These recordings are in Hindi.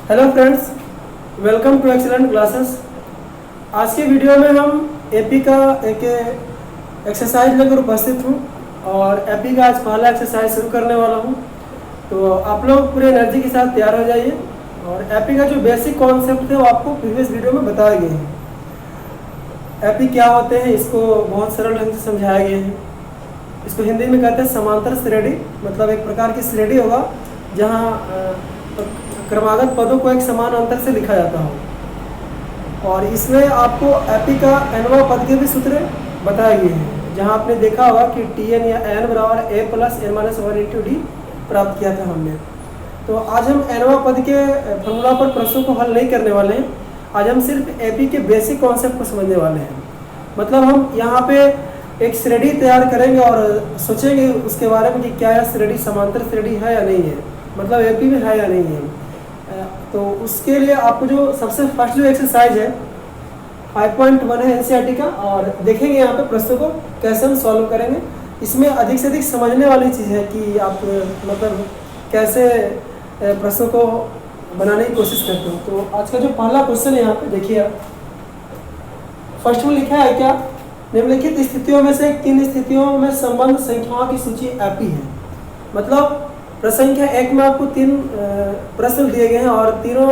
Hello friends, welcome to excellent classes. आज के वीडियो में हम एपी का एक एक्सरसाइज लेकर उपस्थित हूँ और एपी का आज पहला एक्सरसाइज शुरू करने वाला हूँ। तो आप लोग पूरे एनर्जी के साथ तैयार हो जाइए। और एपी का जो बेसिक कॉन्सेप्ट थे वो आपको प्रीवियस वीडियो में बताए गए हैं। एपी क्या होते हैं इसको बहुत सरल ढंग से समझाया गया है। इसको हिंदी में कहते हैं समांतर श्रेणी, मतलब एक प्रकार की श्रेणी होगा जहाँ क्रमागत पदों को एक समान अंतर से लिखा जाता हो। और इसमें आपको एपी का एनवा पद के भी सूत्र बताए गए हैं, जहां आपने देखा होगा कि टी एन या एन बराबर A plus N minus one into D प्राप्त किया था हमने। तो आज हम एनवा पद के फॉर्मूला पर प्रश्नों को हल नहीं करने वाले हैं। आज हम सिर्फ एपी के बेसिक कॉन्सेप्ट को समझने वाले हैं। मतलब हम यहाँ पे एक श्रेणी तैयार करेंगे और सोचेंगे उसके बारे में कि क्या यह श्रेणी समांतर श्रेणी है या नहीं है, मतलब एपी में है या नहीं है। तो उसके लिए आपको जो सबसे फर्स्ट जो एक्सरसाइज है 5.1 है एनसीईआरटी का, और देखेंगे यहाँ पे प्रश्नों को कैसे हम सॉल्व करेंगे। इसमें अधिक से अधिक समझने वाली चीज़ है कि आप मतलब कैसे प्रश्नों को बनाने की कोशिश करते हो। तो आज का जो पहला क्वेश्चन है यहाँ पे देखिए आप, फर्स्ट में लिखा है क्या, निम्नलिखित स्थितियों में से किन स्थितियों में संबंध संख्याओं की सूची एपी है। मतलब प्रश्न संख्या 1 में आपको 3 प्रश्न दिए गए हैं और तीनों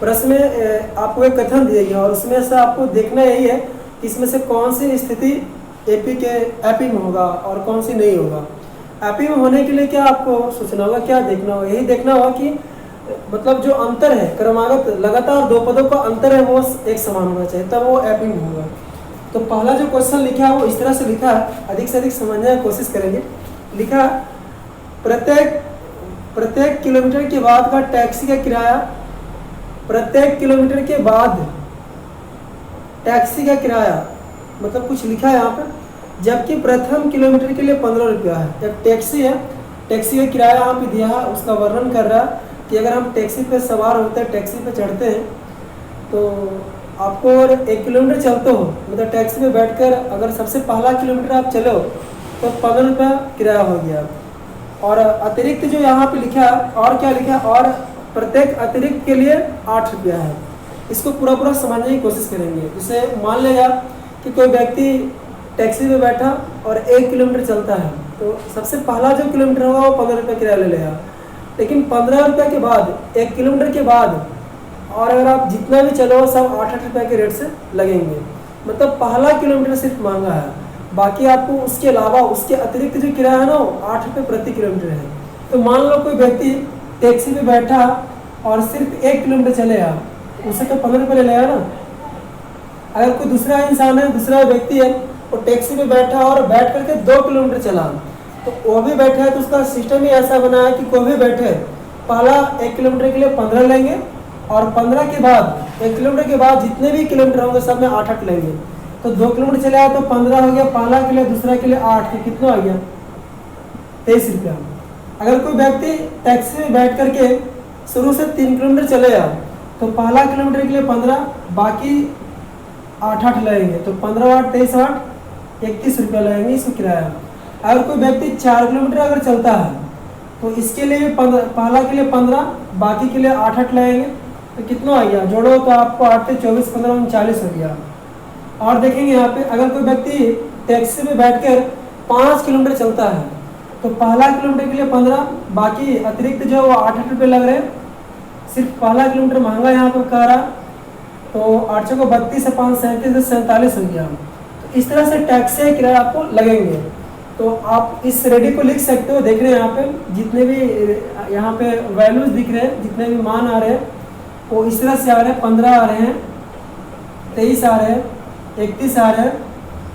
प्रश्न में आपको एक कथन दिए गए हैं, और उसमें से आपको देखना यही है कि इसमें से कौन सी स्थिति एपी में होगा और कौन सी नहीं होगा। एपी में होने के लिए क्या आपको सोचना होगा, क्या देखना होगा, यही देखना होगा कि मतलब जो अंतर है क्रमागत लगातार दो पदों का अंतर है वो एक समान होना चाहिए, तब वो एपी में होगा। तो पहला जो क्वेश्चन लिखा है वो इस तरह से लिखा है, अधिक से अधिक समझने की कोशिश करेंगे। लिखा प्रत्येक किलोमीटर के बाद का टैक्सी का किराया, प्रत्येक किलोमीटर के बाद टैक्सी का किराया, मतलब कुछ लिखा है यहाँ पे, जबकि प्रथम किलोमीटर के लिए 15 रुपया है। जब टैक्सी है, टैक्सी का किराया यहाँ पे दिया है, उसका वर्णन कर रहा है कि अगर हम टैक्सी पे सवार होते हैं, टैक्सी पे चढ़ते हैं, तो आपको अगर 1 किलोमीटर चलते हो, मतलब टैक्सी में बैठकर अगर सबसे पहला किलोमीटर आप चलो तो 15 रुपया किराया हो गया। और अतिरिक्त जो यहाँ पे लिखा है, और क्या लिखा है, और प्रत्येक अतिरिक्त के लिए 8 रुपया है। इसको पूरा पूरा समझने की कोशिश करेंगे। जैसे मान लिया कि कोई व्यक्ति टैक्सी में बैठा और 1 किलोमीटर चलता है, तो सबसे पहला जो किलोमीटर होगा वो 15 रुपया किराया ले लेगा। लेकिन 15 रुपये के बाद 1 किलोमीटर के बाद और अगर आप जितना भी चलो सब 8-8 रुपये के रेट से लगेंगे। मतलब पहला किलोमीटर सिर्फ महंगा है, बाकी आपको उसके अलावा उसके अतिरिक्त जो किराया है ना वो 8 रुपये प्रति किलोमीटर है। तो मान लो कोई व्यक्ति टैक्सी पे बैठा और सिर्फ 1 किलोमीटर चलेगा, उसे तो 15 रुपये ले लेगा ना। अगर कोई दूसरा इंसान है, दूसरा व्यक्ति है, वो टैक्सी पे बैठा और बैठ करके 2 किलोमीटर चला, तो वो भी बैठा है, तो उसका सिस्टम ही ऐसा बना है कि कोई भी बैठे पहला 1 किलोमीटर के लिए 15 लेंगे और 15 के बाद 1 किलोमीटर के बाद जितने भी किलोमीटर होंगे सब में 8-8 लेंगे। तो 2 किलोमीटर चले आया तो 15 हो गया पहला के लिए, दूसरा के लिए 8, तो कितना आ गया 23 रुपया। अगर कोई व्यक्ति टैक्सी में बैठ करके शुरू से 3 किलोमीटर चलेगा तो पहला किलोमीटर के लिए 15, बाकी 8-8 लगेंगे, तो 15 8 23 8 31 रुपया लगेंगे इसको किराया। अगर कोई व्यक्ति 4 किलोमीटर अगर चलता है तो इसके लिए पहला के लिए 15, बाकी के लिए 8-8 लगेंगे, तो कितना आ गया, जोड़ो तो आपको 8 से 24 15 39 हो गया। और देखेंगे यहाँ पे अगर कोई व्यक्ति टैक्सी में बैठकर 5 किलोमीटर चलता है तो पहला किलोमीटर के लिए 15, बाकी अतिरिक्त जो वो 8-8 रुपये लग रहे हैं, सिर्फ पहला किलोमीटर महंगा यहाँ पे कह रहा, तो 8 को 32 से 5 37 47 हो गया। तो इस तरह से टैक्सी का किराया आपको लगेंगे। तो आप इस श्रेणी को लिख सकते हो। देख रहे हैं यहाँ पे जितने भी यहाँ पे वैल्यूज दिख रहे हैं, जितने भी मान आ रहे हैं वो इस तरह से आ रहे हैं। 15 आ रहे हैं, 23 आ रहे हैं, 31 आ रहे हैं,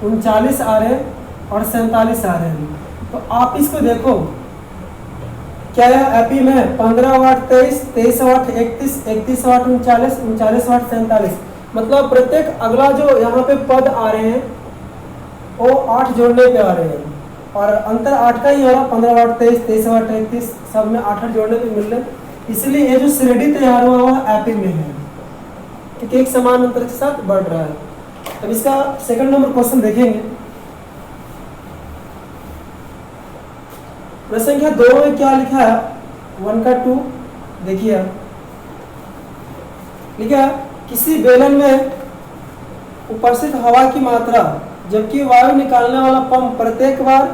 39 आ रहे हैं और 47 आ रहे हैं। तो आप इसको देखो क्या यह एपी में है। 15 8 23, 23 8 31, 31 8 39, 39 8 47, मतलब प्रत्येक अगला जो यहाँ पे पद आ रहे हैं वो 8 जोड़ने पे आ रहे हैं, और अंतर 8 का ही हो रहा। 15 8 23, 23 8 31 सब में 8-8 जोड़ने पे मिल रहे, इसलिए ये जो श्रेणी तैयार हुआ वह एपी में है, क्योंकि एक समान अंतर के साथ बढ़ रहा है। अब इसका सेकंड नंबर क्वेश्चन देखेंगे। प्रश्न संख्या 2 में क्या लिखा है, 1 का 2 देखिए। लिखा है किसी बेलन में उपस्थित हवा की मात्रा, जबकि वायु निकालने वाला पंप प्रत्येक बार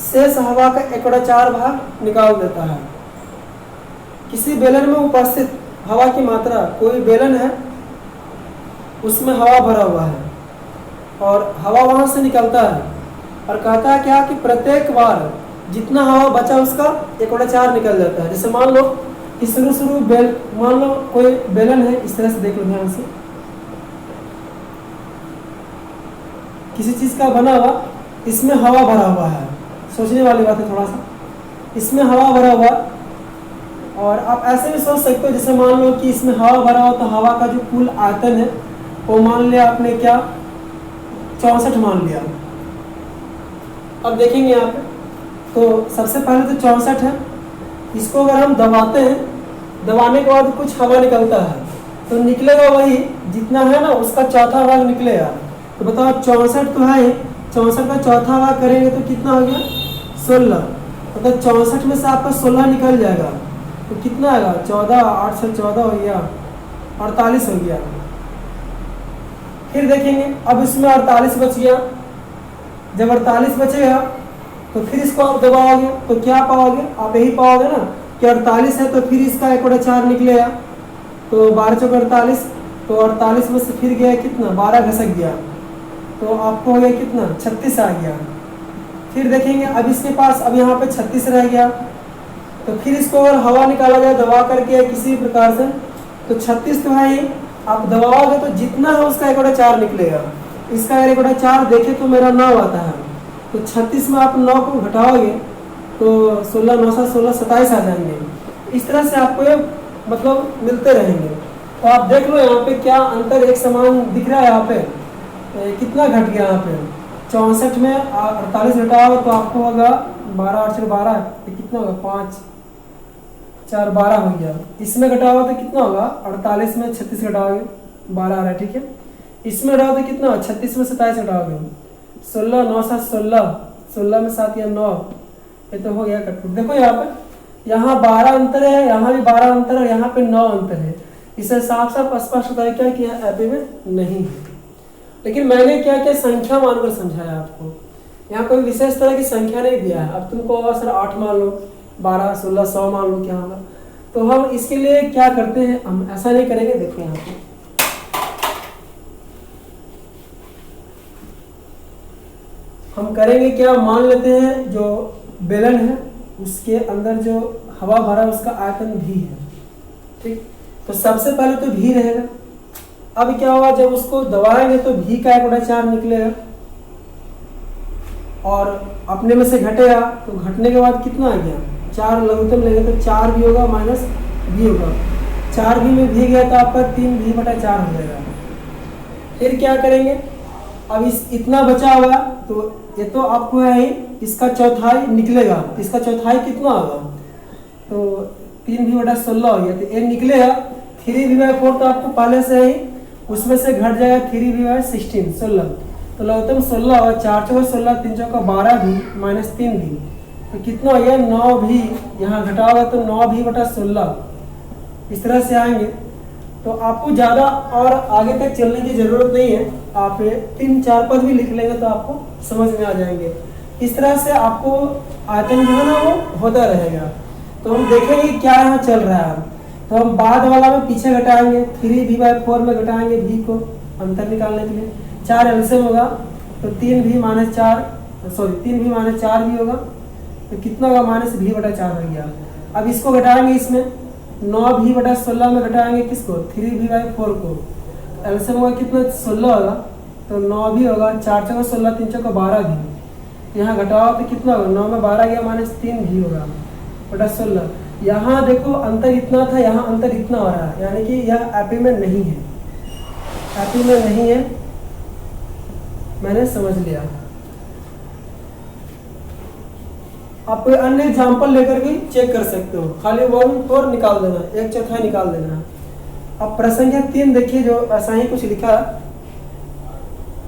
शेष हवा का 1/4 भाग निकाल देता है। किसी बेलन में उपस्थित हवा की मात्रा, कोई बेलन है उसमें हवा भरा हुआ है और हवा वहां से निकलता है और कहता है क्या कि प्रत्येक बार जितना हवा बचा उसका 1/4 निकल जाता है। जैसे मान लो कि शुरू मान लो कोई बेलन है, इस तरह से देख लो ध्यान से, किसी चीज का बना हुआ, इसमें हवा भरा हुआ है, सोचने वाली बात है थोड़ा सा, इसमें हवा भरा हुआ और आप ऐसे भी सोच सकते हो जैसे मान लो कि इसमें हवा भरा हो तो हवा का जो कुल आयतन है वो मान लिया आपने क्या 64 मान लिया। अब देखेंगे यहाँ पे तो सबसे पहले तो 64 है, इसको अगर हम दबाते हैं, दबाने के बाद कुछ हवा निकलता है तो निकलेगा वही जितना है ना उसका चौथा भाग निकलेगा। तो बताओ 64 तो है, 64 का चौथा भाग करेंगे तो कितना हो गया 16, मतलब 64 में से आपका 16 निकल जाएगा तो कितना आएगा 14, 8 से 14 हो गया 48 हो गया। फिर देखेंगे अब इसमें 48 बच गया, जब 48 बचेगा तो फिर इसको आप दबाओगे तो क्या पाओगे, आप यही पाओगे ना कि 48 है तो फिर इसका 1/4 निकलेगा तो 12 चौक 48, तो 48 में से फिर गया कितना 12 घसक गया तो आपको हो गया कितना 36 आ गया। फिर देखेंगे अब इसके पास अब यहाँ पे 36 रह गया तो फिर इसको अगर हवा निकाला जाए दबा करके किसी प्रकार से तो 36 तो है ही, आप दबाओगे तो जितना है उसका 1/4 निकलेगा। इसका 1/4 देखे तो मेरा 9 आता है तो 36 में आप 9 को घटाओगे तो 16, 9 से 16, 27 आ जाएंगे। इस तरह से आपको ये मतलब मिलते रहेंगे। तो आप देख लो यहाँ पे क्या अंतर एक समान दिख रहा है, यहाँ पे कितना घट गया, यहाँ पे 64 में 48 घटाओगे तो आपको होगा 12, 8 से 12 तो कितना होगा 5, 4, 12 हो गया। इसमें घटाओगे तो कितना होगा 48 में 36 घटाओगे 12 आ रहा है, ठीक है। इसमें घटाओगे तो कितना 36 में 27 घटाओगे 16, 9 से 16, 16 में 7 या 9, ये तो हो गया कट। देखो यहाँ पे यहाँ 12 अंतर है, यहाँ भी 12 अंतर है, यहाँ पे 9 अंतर है। इसे साफ साफ स्पष्ट होता है क्या कि यहाँ एपी में नहीं है। लेकिन मैंने क्या क्या संख्या मानकर समझाया आपको, यहाँ कोई विशेष तरह की संख्या नहीं दिया है। अब तुमको सर 8 मान लो, 12, 16, 100 मान लो, क्या होगा। तो हम इसके लिए क्या करते हैं, हम ऐसा नहीं करेंगे। देखो यहाँ पे हम करेंगे क्या, मान लेते हैं जो बेलन है उसके अंदर जो हवा भरा उसका आयतन भी है, ठीक। तो सबसे पहले तो भी रहेगा। अब क्या होगा जब उसको दबाएंगे तो भी का 1/4 निकलेगा और अपने में से घटेगा तो घटने के बाद कितना आ गया 4 लघुत्तम लेंगे तो 4 भी होगा माइनस भी होगा, 4 भी में भी गया तो आपका 3v/4 हो जाएगा। फिर क्या करेंगे, अब इस इतना बचा हुआ तो ये तो आपको है ही, इसका चौथाई निकलेगा, इसका चौथाई कितना होगा तो 3v/16 हो गया तो ये निकलेगा 3v/4 तो आपको पहले से ही उसमें से घट जाएगा 3v/16 16, तो लघुत्तम 16 होगा, 4 चौका 16, 3 चौका 12 भी माइनस 3 भी तो कितना हो गया 9 भी, यहाँ घटाओगे तो 9v/16 इस तरह से आएंगे। तो आपको ज़्यादा और आगे तक चलने की ज़रूरत नहीं है, आप 3-4 पद भी लिख लेंगे तो आपको समझ में आ जाएंगे। इस तरह से आपको आयतन जो है ना वो होता रहेगा। तो हम देखेंगे क्या यहाँ चल रहा है। तो हम बाद वाला में पीछे घटाएंगे, 3v/4 में घटाएंगे v को अंतर निकालने के लिए, 4 एलसीएम होगा तो 3v-4 भी होगा तो कितना होगा -v/4 हो गया। अब इसको घटाएंगे, इसमें 9v/16 में घटाएंगे किसको 3v/4 को, एलसीएम होगा कितना 16 होगा तो 9 भी होगा, 4 चौका 16, 3 चौका 12 भी, यहाँ घटाओ तो कितना होगा 9 में 12 गया -3 भी होगा बटा 16। यहाँ देखो अंतर इतना था, यहाँ अंतर इतना हो रहा है, यानी कि यह एपी में नहीं है, एपी में नहीं है, मैंने समझ लिया। आप कोई अन्य एग्जाम्पल लेकर भी चेक कर सकते हो, खाली 1/4 निकाल देना, 1/4 निकाल देना। अब प्रश्न संख्या 3 देखिए, जो ऐसा ही कुछ लिखा,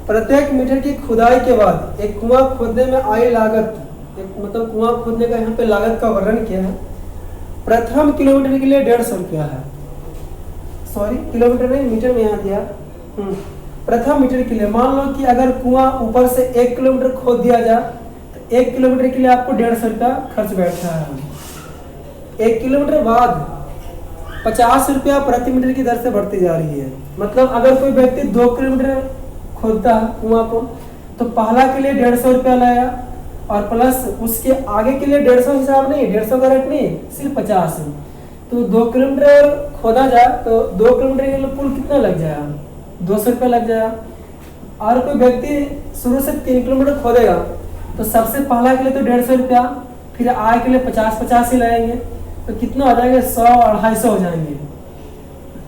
प्रत्येक मीटर की खुदाई के बाद एक कुआं खोदने में आई लागत, मतलब कुआं खोदने का यहाँ पे लागत का वर्णन किया है। प्रथम किलोमीटर के लिए 150 रुपया है, सॉरी किलोमीटर नहीं, मीटर में यहाँ दिया। प्रथम मीटर के लिए मान लो कि अगर कुआं ऊपर से 1 किलोमीटर खोद दिया जाए तो 1 किलोमीटर के लिए आपको 150 रुपया खर्च बैठ रहा है। 1 किलोमीटर बाद 50 रुपया प्रति मीटर की दर से बढ़ती जा रही है। मतलब अगर कोई व्यक्ति 2 किलोमीटर खोदता है कुआं को तो पहला के लिए 150 रुपया लाया और प्लस उसके आगे के लिए 150 हिसाब नहीं, 150 का रेट नहीं, सिर्फ 50 है। तो 2 किलोमीटर खोदा जाए तो 2 किलोमीटर के लिए पुल कितना लग जाएगा, 200 रुपया लग जाएगा। और कोई व्यक्ति शुरू से 3 किलोमीटर खोदेगा तो सबसे पहला के लिए तो 150 रुपया, फिर आगे के लिए 50-50 ही लगाएंगे तो कितना हो जाएंगे, 100-250 हो जाएंगे।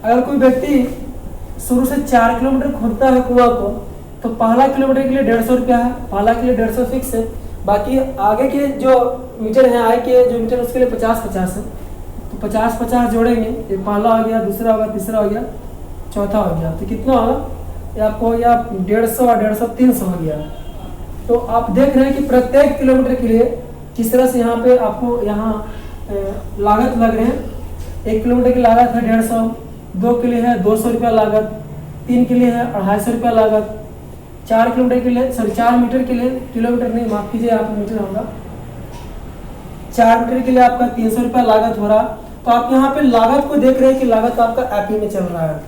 अगर कोई व्यक्ति शुरू से 4 किलोमीटर खोदता है कुआं को तो पहला किलोमीटर के लिए 150 रुपया है, पहला के लिए 150 फिक्स है, बाकी आगे के जो मीटर हैं, आगे के जो मीटर उसके लिए 50-50 है। तो 50-50 जोड़ेंगे, ये पहला हो गया, दूसरा हो गया, तीसरा हो गया, चौथा हो गया, तो कितना होगा, ये आपको हो गया 150 और 150 300 हो गया। तो आप देख रहे हैं कि प्रत्येक किलोमीटर के लिए किस तरह से यहाँ पे आपको यहाँ लागत लग रहे हैं। 1 किलोमीटर की लागत है 150, 2 के लिए है 200 रुपया लागत, 3 के लिए है 250 रुपया लागत, 4 किलोमीटर के लिए, सॉरी 4 मीटर के लिए, किलोमीटर नहीं माफ कीजिए, आप मीटर होगा, 4 मीटर के लिए आपका 300 रुपया लागत हो रहा। तो आप यहाँ पे लागत को देख रहे हैं कि लागत आपका एपी में चल रहा है।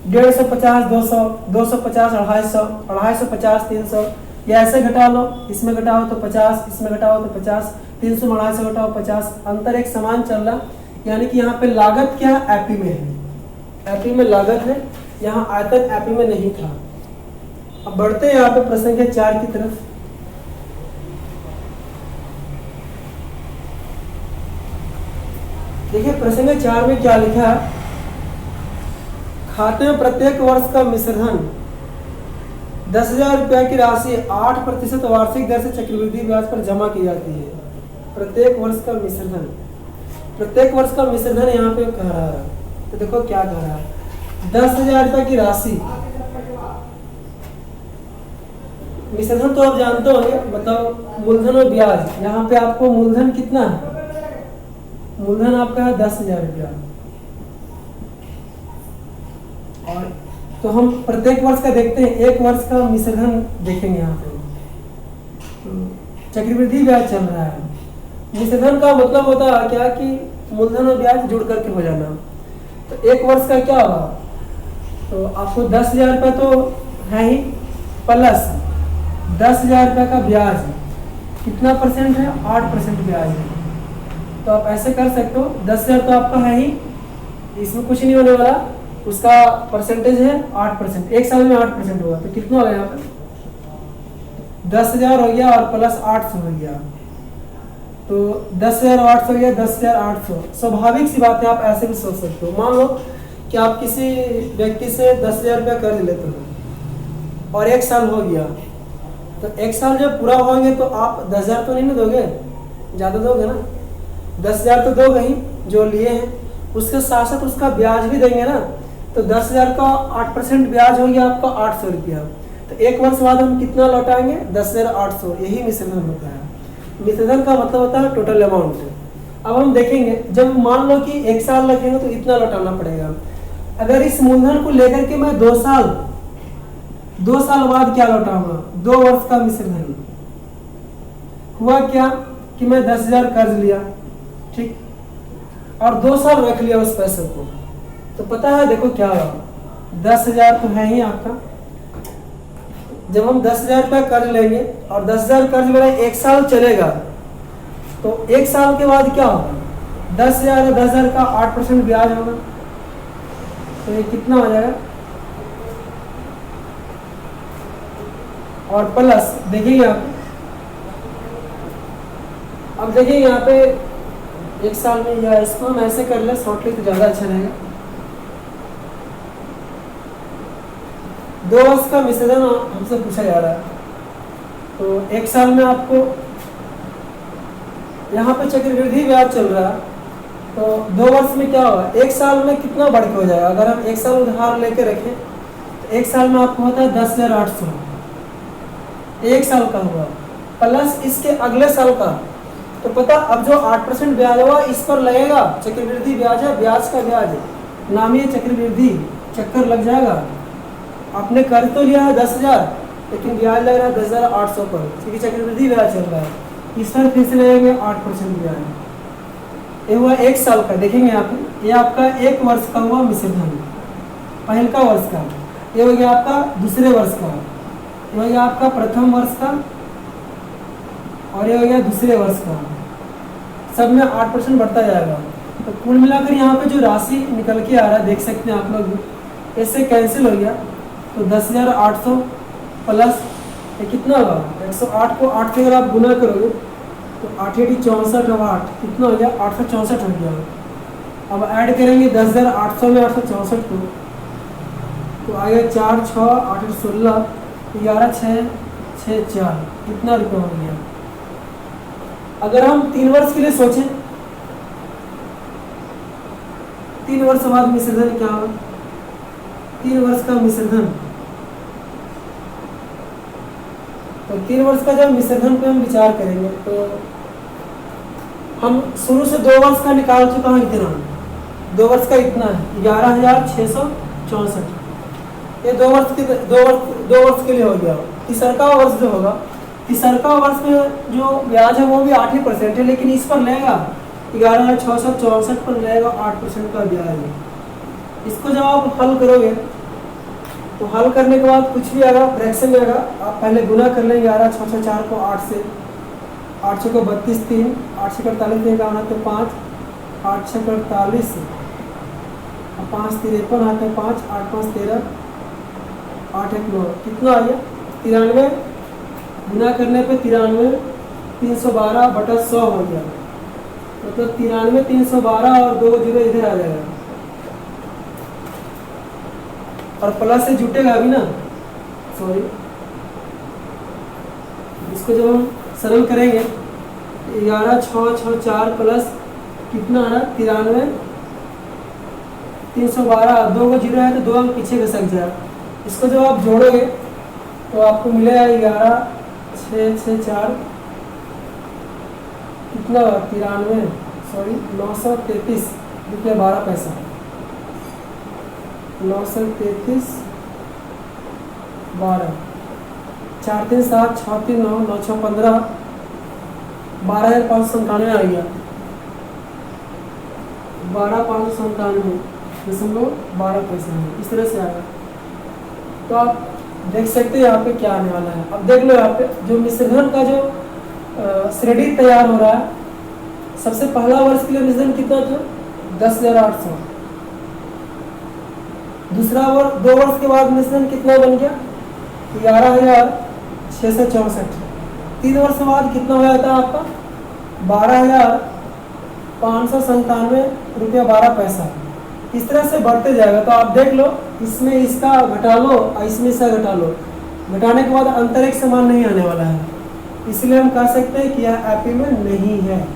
150, 200, 250, 250, 250, 300, या ऐसे घटा लो, इसमें घटाओ तो 50, इसमें घटाओ तो 50, 300 में 250 घटाओ 50, अंतर एक समान चल रहा। यानी कि यहाँ पे लागत क्या एपी में है, एपी में लागत है, यहाँ आयतन एपी में नहीं था। अब बढ़ते हैं यहाँ पे प्रश्न संख्या 4 की तरफ। देखिए प्रश्न संख्या 4 में क्या लिखा है, खाते में प्रत्येक वर्ष का मिश्रधन 10,000 रुपया की राशि 8% वार्षिक दर से चक्रवृद्धि ब्याज पर जमा की जाती है। प्रत्येक वर्ष का मिश्रधन, प्रत्येक वर्ष का मिश्रधन यहाँ पे कह रहा है, तो देखो क्या कह रहा है, 10,000 रुपया की राशि, मिश्रधन तो आप जानते होंगे, मतलब मूलधन और ब्याज। यहाँ पे आपको मूलधन कितना है, मूलधन आपका है 10,000 रुपया, और तो हम प्रत्येक वर्ष का देखते हैं, एक वर्ष का मिश्रधन देखेंगे। यहाँ पे चक्रवृद्धि ब्याज चल रहा है। मिश्रधन का मतलब होता है क्या कि मूलधन और ब्याज जुड़ करके हो जाना। तो एक वर्ष का क्या होगा, तो आपको 10,000 रुपया तो है ही, प्लस 10,000 रुपये का ब्याज, कितना परसेंट है, 8% ब्याज है। तो आप ऐसे कर सकते हो, 10,000 तो आपका है ही, इसमें कुछ नहीं होने वाला, उसका परसेंटेज है 8%, एक साल में 8% होगा। तो कितना होगा यहाँ पे, 10,000 हो गया और प्लस 800 हो गया, तो 10,000 और 800 हो गया, 10,800। स्वाभाविक सी बात है, आप ऐसे भी सोच सकते हो। मान लो कि आप किसी व्यक्ति से 10,000 रुपया कर्ज लेते हो और एक साल हो गया, तो एक साल जब पूरा होंगे तो आप 10,000 तो नहीं ना दोगे, ज़्यादा दोगे ना, 10,000 तो दोगे ही जो लिए हैं, उसके साथ साथ उसका ब्याज भी देंगे ना। तो 10,000 का 8% ब्याज हो गया आपका 800 रुपया। तो एक वर्ष बाद हम कितना लौटाएंगे, 10,800। यही मिश्रधन होता है। मिश्रधन का मतलब होता है टोटल अमाउंट। अब हम देखेंगे, जब मान लो कि एक साल लगेगा तो इतना लौटाना पड़ेगा। अगर इस मूलधन को लेकर के मैं 2 साल बाद क्या लौटाऊंगा, 2 वर्ष का मिश्रधन हुआ क्या कि मैं 10,000 कर्ज लिया, ठीक, और 2 साल रख लिया उस पैसे को, तो पता है देखो क्या होगा, 10,000 तो है ही आपका। जब हम 10,000 रुपया कर्ज लेंगे और 10,000 कर्ज मेरा 1 साल चलेगा, तो 1 साल के बाद क्या होगा, 10,000 और 10,000 का 8% ब्याज होगा, तो ये कितना हो जाएगा, और प्लस देखिए आप, अब देखिए यहाँ पे 1 साल में, या इसको हम ऐसे कर ले शॉर्टली तो ज़्यादा अच्छा रहेगा। 2 वर्ष का मिश्रधन हमसे पूछा जा रहा है, तो 1 साल में आपको यहाँ पे चक्रवृद्धि ब्याज चल रहा है, तो 2 वर्ष में क्या होगा, 1 साल में कितना बढ़ के हो जाएगा। अगर हम 1 साल उधार लेके रखें तो 1 साल में आपको होता है 10,800, 1 साल का हुआ, प्लस इसके अगले साल का। तो पता, अब जो 8% ब्याज हुआ इस पर लगेगा, चक्रवृद्धि ब्याज है, ब्याज का ब्याज है, नामी चक्रवृद्धि चक्कर लग जाएगा। आपने कर तो लिया है 10,000, लेकिन ब्याज लग रहा है 10,800 पर, क्योंकि चक्रवृद्धि ब्याज चल रहा है। इस पर फिर से लगेंगे 8% ब्याज। ये हुआ 1 साल का। देखेंगे यहाँ पे, ये आपका 1 वर्ष का हुआ मिश्रधन, पहल का वर्ष का। ये हो गया आपका दूसरे वर्ष का, ये हो गया आपका प्रथम वर्ष का, और ये हो गया दूसरे वर्ष का। सब में 8% बढ़ता जाएगा। तो कुल मिलाकर यहाँ पे जो राशि निकल के आ रहा है, देख सकते हैं आप लोग, इससे कैंसिल हो गया। तो 10,800 प्लस ये कितना होगा, 108 को 8 से अगर आप गुना करोगे तो 8 × 64 और 8 कितना हो गया, 864 हो गया। अब ऐड करेंगे 10,800 में 864 को, तो आ गया 4 6 8 16 11 6 6 4, कितना रुपये हो गया। अगर हम 3 वर्ष के लिए सोचें, 3 वर्ष बाद मिश्रधन क्या होगा, 3 वर्ष का मिश्रधन, तो 3 वर्ष का जब मिश्रधन पे हम विचार करेंगे तो हम शुरू से 2 वर्ष का निकाल चुका हूँ। इतना 2 वर्ष का इतना है 11,664। ये 2 वर्ष के लिए हो गया। तीसरा वर्ष जो होगा, तीसरा वर्ष में जो ब्याज है वो भी 8% है, लेकिन इस पर लेगा 11,664 पर लेगा 8% का ब्याज है। इसको जब आप हल करोगे तो हल करने के बाद कुछ भी आएगा, फ्रैक्शन में आएगा, आप पहले गुना कर लेंगे 11,664 को 8 से, 8 को 32 3, 8 से 48 देगा आना तो 5, 8 से 48, 5 53 आते हैं 5, 8 5 13, 8 1 9, कितना आ गया 93। गुना करने पे 93 312 बटा 100 हो गया, मतलब 93 312 और 2 जीरो इधर आ जाएगा, और प्लस से जुटेगा अभी ना, सॉरी। इसको जब हम सरल करेंगे 11,664 प्लस कितना आ रहा 93 312, 2 को जीरो है तो 2 अंक पीछे खसक जाए। इसको जब आप जोड़ोगे तो आपको मिलेगा 11,664 कितना 933 रुपये 12 पैसा, 933 12, 4 3 7 6 3 9 9 6 15, 12,597 आ गया, 12,597.12 पैसे में इस तरह से आएगा। तो आप देख सकते हैं यहाँ पे क्या आने वाला है। अब देख लो यहाँ पे जो मिश्रधन का जो श्रेणी तैयार हो रहा है, सबसे पहला वर्ष के लिए मिश्रधन कितना था 10,800, दूसरा वर्ष 2 वर्ष के बाद मिश्रण कितना बन गया 11,664, 3 वर्ष बाद कितना हो जाता है आपका 12,597 रुपया 12 पैसा। इस तरह से बढ़ते जाएगा। तो आप देख लो, इसमें इसका घटा लो और इसमें इसका घटा लो, घटाने के बाद अंतर एक समान नहीं आने वाला है, इसलिए हम कह सकते हैं कि यह एपी में नहीं है।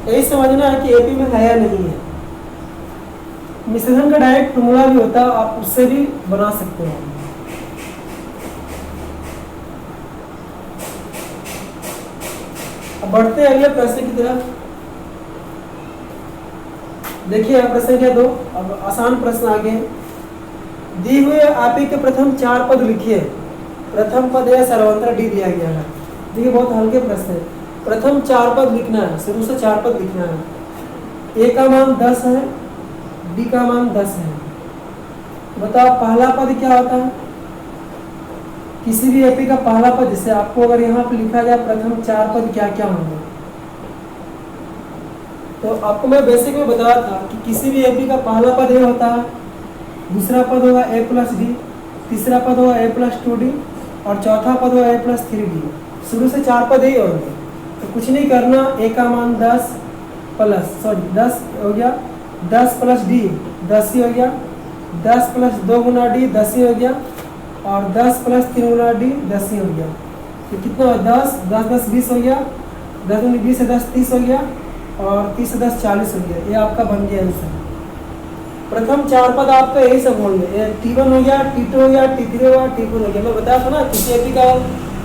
यही समझना है कि एपी में है या नहीं है। मिश्रण का डायरेक्ट फॉर्मूला भी होता है, आप उससे भी बना सकते हैं। अब बढ़ते हैं अगले प्रश्न की तरफ। देखिए प्रश्न क्या 2, अब आसान प्रश्न आगे। दी हुए आपी के प्रथम 4 पद लिखिए। प्रथम पद है सर्वंतर डी दिया गया है। देखिए बहुत हल्के प्रश्न है। प्रथम 4 पद लिखना है, शुरू से 4 पद लिखना है। ए का मान 10 है, बी का मान 10 है। बताओ पहला पद क्या होता है। किसी भी एपी का पहला पद, जैसे आपको अगर यहाँ पे लिखा जाए प्रथम 4 पद क्या क्या होंगे, तो आपको मैं बेसिक में बताया था कि किसी भी एपी का पहला पद ये होता है, दूसरा पद होगा a + d, तीसरा पद होगा a + 2d और चौथा पद होगा a + 3d। शुरू से 4 पद ही होंगे। तो कुछ नहीं करना, a का मान 10 हो गया, 10 + d 10 ही हो गया, 10 + 2 गुना d 10 ही हो गया, और 10 + 3 गुना d 10 ही हो गया। तो कितना हो 10 10 10 20 हो गया, 10 × 20 से 10 30 हो गया, और 30 से 10 40 हो गया। ये आपका बन गया आंसर। प्रथम 4 पद आपका यही सब होंगे। T1 हो गया, T2 हो गया, T3 हो गया, T4 हो गया। मैं बताया था ना, किसी एपी का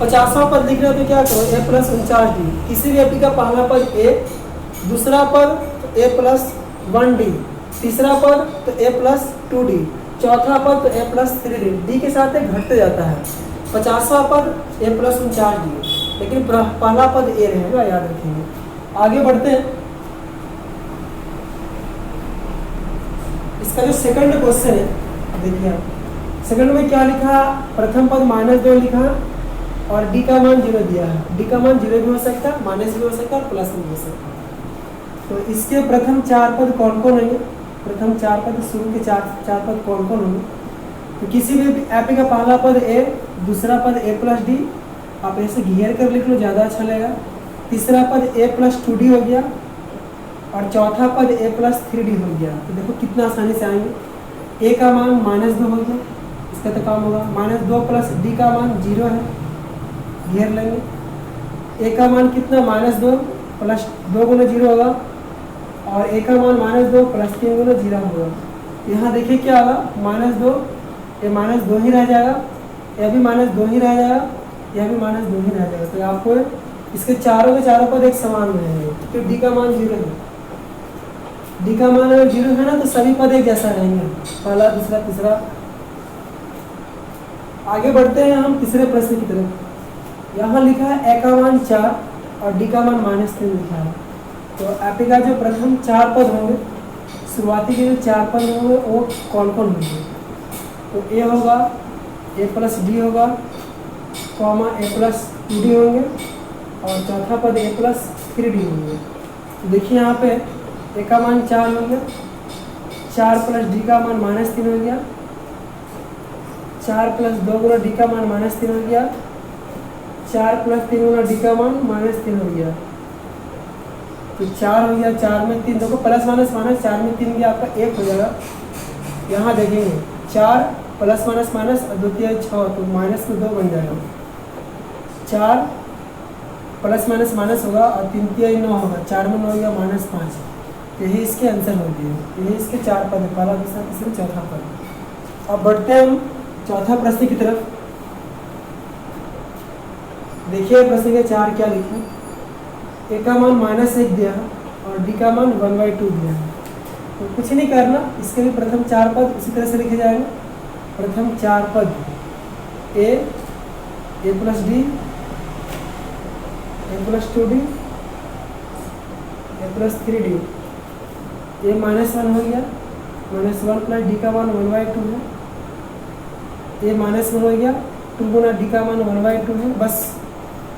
50वां पद लिखना तो क्या करो a + 49d। किसी भी एपी का पहला पद a, दूसरा पद a + 1d, तीसरा पद तो a प्लस 2d, चौथा पद तो a प्लस 3d, d के साथ घटते जाता है। 50वां पद a प्लस 49d, लेकिन पहला पद a रहेगा, याद रखेंगे। आगे बढ़ते हैं। इसका जो सेकंड क्वेश्चन है देखिए आप, सेकंड में क्या लिखा, प्रथम पद -2 लिखा और d का मान 0 दिया है। d का मान 0 भी हो सकता है, माइनस भी हो सकता है और प्लस भी हो सकता है। तो इसके प्रथम 4 पद कौन कौन होंगे, प्रथम 4 पद, शुरू के 4 पद कौन कौन होंगे। तो किसी भी एपी का पहला पद a, दूसरा पद a प्लस d, आप ऐसे घेर कर लिख लो, ज़्यादा अच्छा लगेगा। तीसरा पद a प्लस 2d हो गया और चौथा पद a प्लस 3d हो गया। तो देखो कितना आसानी से आएंगे। a का मान -2 हो गया, इसका तो काम होगा। -2 प्लस d का मान 0 है, घेर लेंगे। a का मान कितना, -2 प्लस 2 गुना 0 होगा और a का मान -2 प्लस 3 गुना 0 होगा। यहाँ देखिए क्या होगा, -2, ये -2 ही रह जाएगा, यह भी -2 ही रह जाएगा, यह भी -2 ही रह जाएगा। तो आपको इसके चारों के चारों पद एक समान रहेंगे। तो d का मान 0 है, d का मान अगर 0 है ना, तो सभी पद एक जैसा रहेंगे, पहला, दूसरा, तीसरा। आगे बढ़ते हैं हम तीसरे प्रश्न की तरफ। यहाँ लिखा है a का मान 4 और d का मान -3 लिखा है। तो एपी का जो प्रथम 4 पद होंगे, शुरुआती के जो 4 पद होंगे वो कौन कौन होंगे। तो a होगा, a प्लस d होगा, कॉमा a प्लस 2d होंगे और चौथा पद a प्लस 3d होंगे। तो देखिए यहाँ पे a का मान 4 हो गया, 4 प्लस d का मान -3 हो गया, 4 प्लस 2 गुना d का मान -3 हो गया, 4 प्लस 3 गुना d का मान -3 हो गया। तो 4 हो गया, 4 में 3, देखो प्लस माइनस माइनस, 4 में 3 गया, आपका 1 हो जाएगा। यहाँ देखेंगे 4 प्लस माइनस माइनस और 2 3 6, तो माइनस में 2 बन जाएगा। 4 प्लस माइनस माइनस होगा और 3 3 9 होगा, 4 में 9 हो गया -5। यही इसके आंसर हो गए, यही इसके 4 पद है, पहला, दूसरा, तीसरा, चौथा पद। अब बढ़ते हैं हम चौथा प्रश्न की तरफ। देखिए प्रश्न के 4 क्या लिखे, a का मान -1 दिया है और d का मान 1/2 दिया है। तो कुछ नहीं करना, इसके भी प्रथम 4 पद उसी तरह से लिखे जाएंगे। प्रथम 4 पद a, a plus d, a plus 2d, a plus 3d, a -1 हो गया, -1 प्लस d का मान 1/2 है, a -1 हो गया, 2 गुना d का मान 1/2 है, बस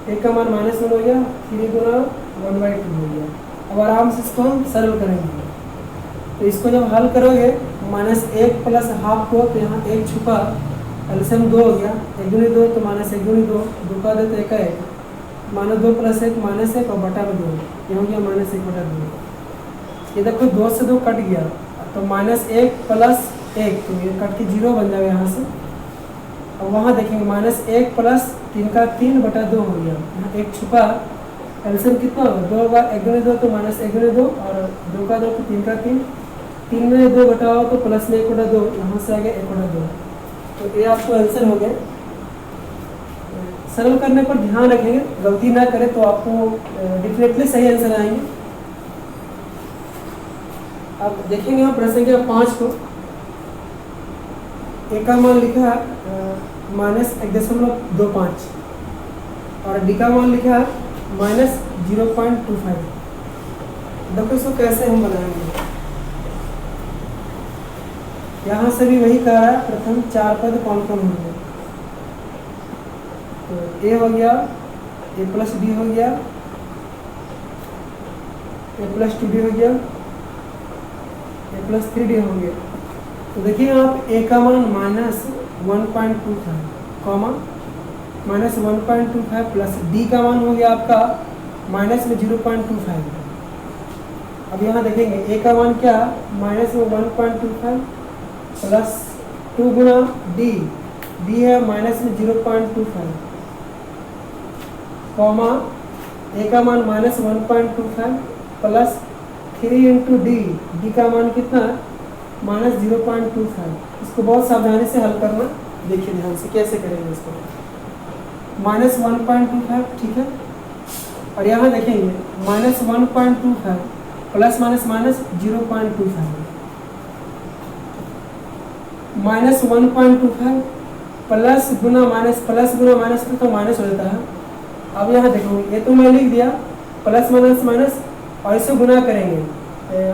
a का मान -1 हो गया, 3 गुना 1/2 हो गया। अब आराम से इसको हम सरल करेंगे। तो इसको जब हल करोगे, -1 प्लस हाफ को, तो यहाँ 1 छुपा, एलसीएम 2 हो गया, 1 दूनी 2 तो -1 दूनी 2, 2 का 2 तो 1 का 1, -2 प्लस 1 -1 और बटा में 2, ये हो गया -1/2। ये देखो 2 से 2 कट गया, तो -1 प्लस 1, तो ये कट के 0 बन जाएगा यहाँ से। और वहाँ देखेंगे -1 प्लस 3 का 3 बटा 2 हो गया, यहाँ 1 छुपा, एलसीएम कितना होगा, 2 होगा, 1 दूनी 2 तो -1 दूनी 2 और 2 का 2 तो 3 का 3, 3 में 2 घटाओ तो प्लस में 1/2, यहाँ से आ गया 1/2। तो ये आपको आंसर हो गया। सरल करने पर ध्यान रखेंगे, गलती ना करें तो आपको डेफिनेटली सही आंसर आएंगे। अब देखेंगे हम प्रश्न के 5 को। a का मान लिखा है -1.25 और d का मान लिखा है -0.25। देखो इसको कैसे हम बनाएंगे। यहाँ से भी वही कह रहा है, प्रथम 4 पद कौन कौन होंगे। तो a हो गया, a प्लस d हो गया, a प्लस 2d हो गया, a प्लस 3d हो गया। तो देखिए आप a का मान -1.25 कॉमा -1.25 प्लस d का मान हो गया आपका -0.25। अब यहाँ देखेंगे a का मान क्या, -1.25 प्लस 2 गुना d है -0.25 कॉमा a का मान -1.25 प्लस 3 इंटू d का मान कितना -0.25। इसको बहुत सावधानी से हल करना, देखिए ध्यान से कैसे करेंगे इसको। -1.25 ठीक है, और यहाँ देखेंगे -1.25 plus minus minus 0.25 minus 1.25 plus गुना माइनस तो माइनस हो जाता है। अब यहाँ देखो ये तो मैं लिख दिया प्लस माइनस माइनस और इसे गुना करेंगे।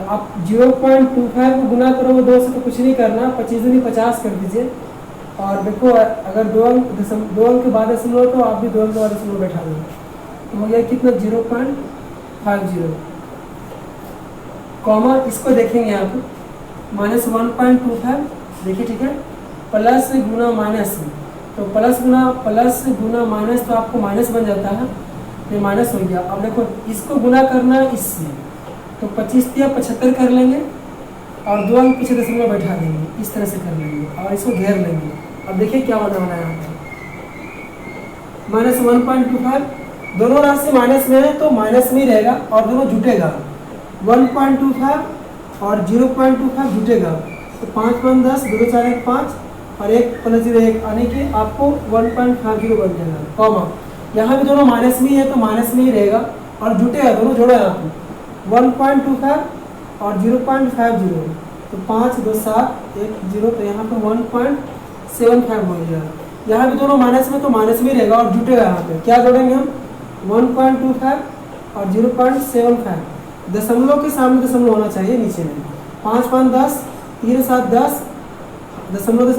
आप 0.25 को गुना करोगे 2 से तो कुछ नहीं करना, 25 दूनी 50 कर दीजिए। और देखो अगर 2 अंक के बाद दशमलव तो आप भी 2 अंक के बाद दशमलव बैठा देंगे तो हो गया कितना 0.50 कॉमा इसको देखेंगे आप माइनस 1.25 देखिए ठीक है, प्लस गुना माइनस तो प्लस गुना माइनस तो आपको माइनस बन जाता है, ये माइनस हो गया। अब देखो इसको गुना करना इससे तो 25 या 75 कर लेंगे और 2 अंक पीछे दशमलव बैठा देंगे, इस तरह से कर लेंगे और इसको घेर लेंगे। अब देखिए क्या होने वाला है यहाँ पर माइनस 1.25 दोनों राशि माइनस में है तो माइनस में ही रहेगा और दोनों जुटेगा 1.25 और 0.25 जुटेगा तो 5 5 10 2 4 1 5 और 1 प्लस 0 1 यानी कि आपको 1.50 बन जाएगा कॉमा। यहाँ भी दोनों माइनस में ही है तो माइनस में ही रहेगा और जुटेगा दोनों जोड़ा है आपको 1.25 और 0.50 तो 5 2 7 1 0 तो यहाँ पे 1.75 हो गया। यहाँ भी दोनों माइनस में तो माइनस में ही रहेगा और जुटेगा यहाँ पे क्या जोड़ेंगे हम 1.25 और 0.75 दशमलव के सामने दशमलव होना चाहिए नीचे में 5 5 10 3 7 10 दशमलव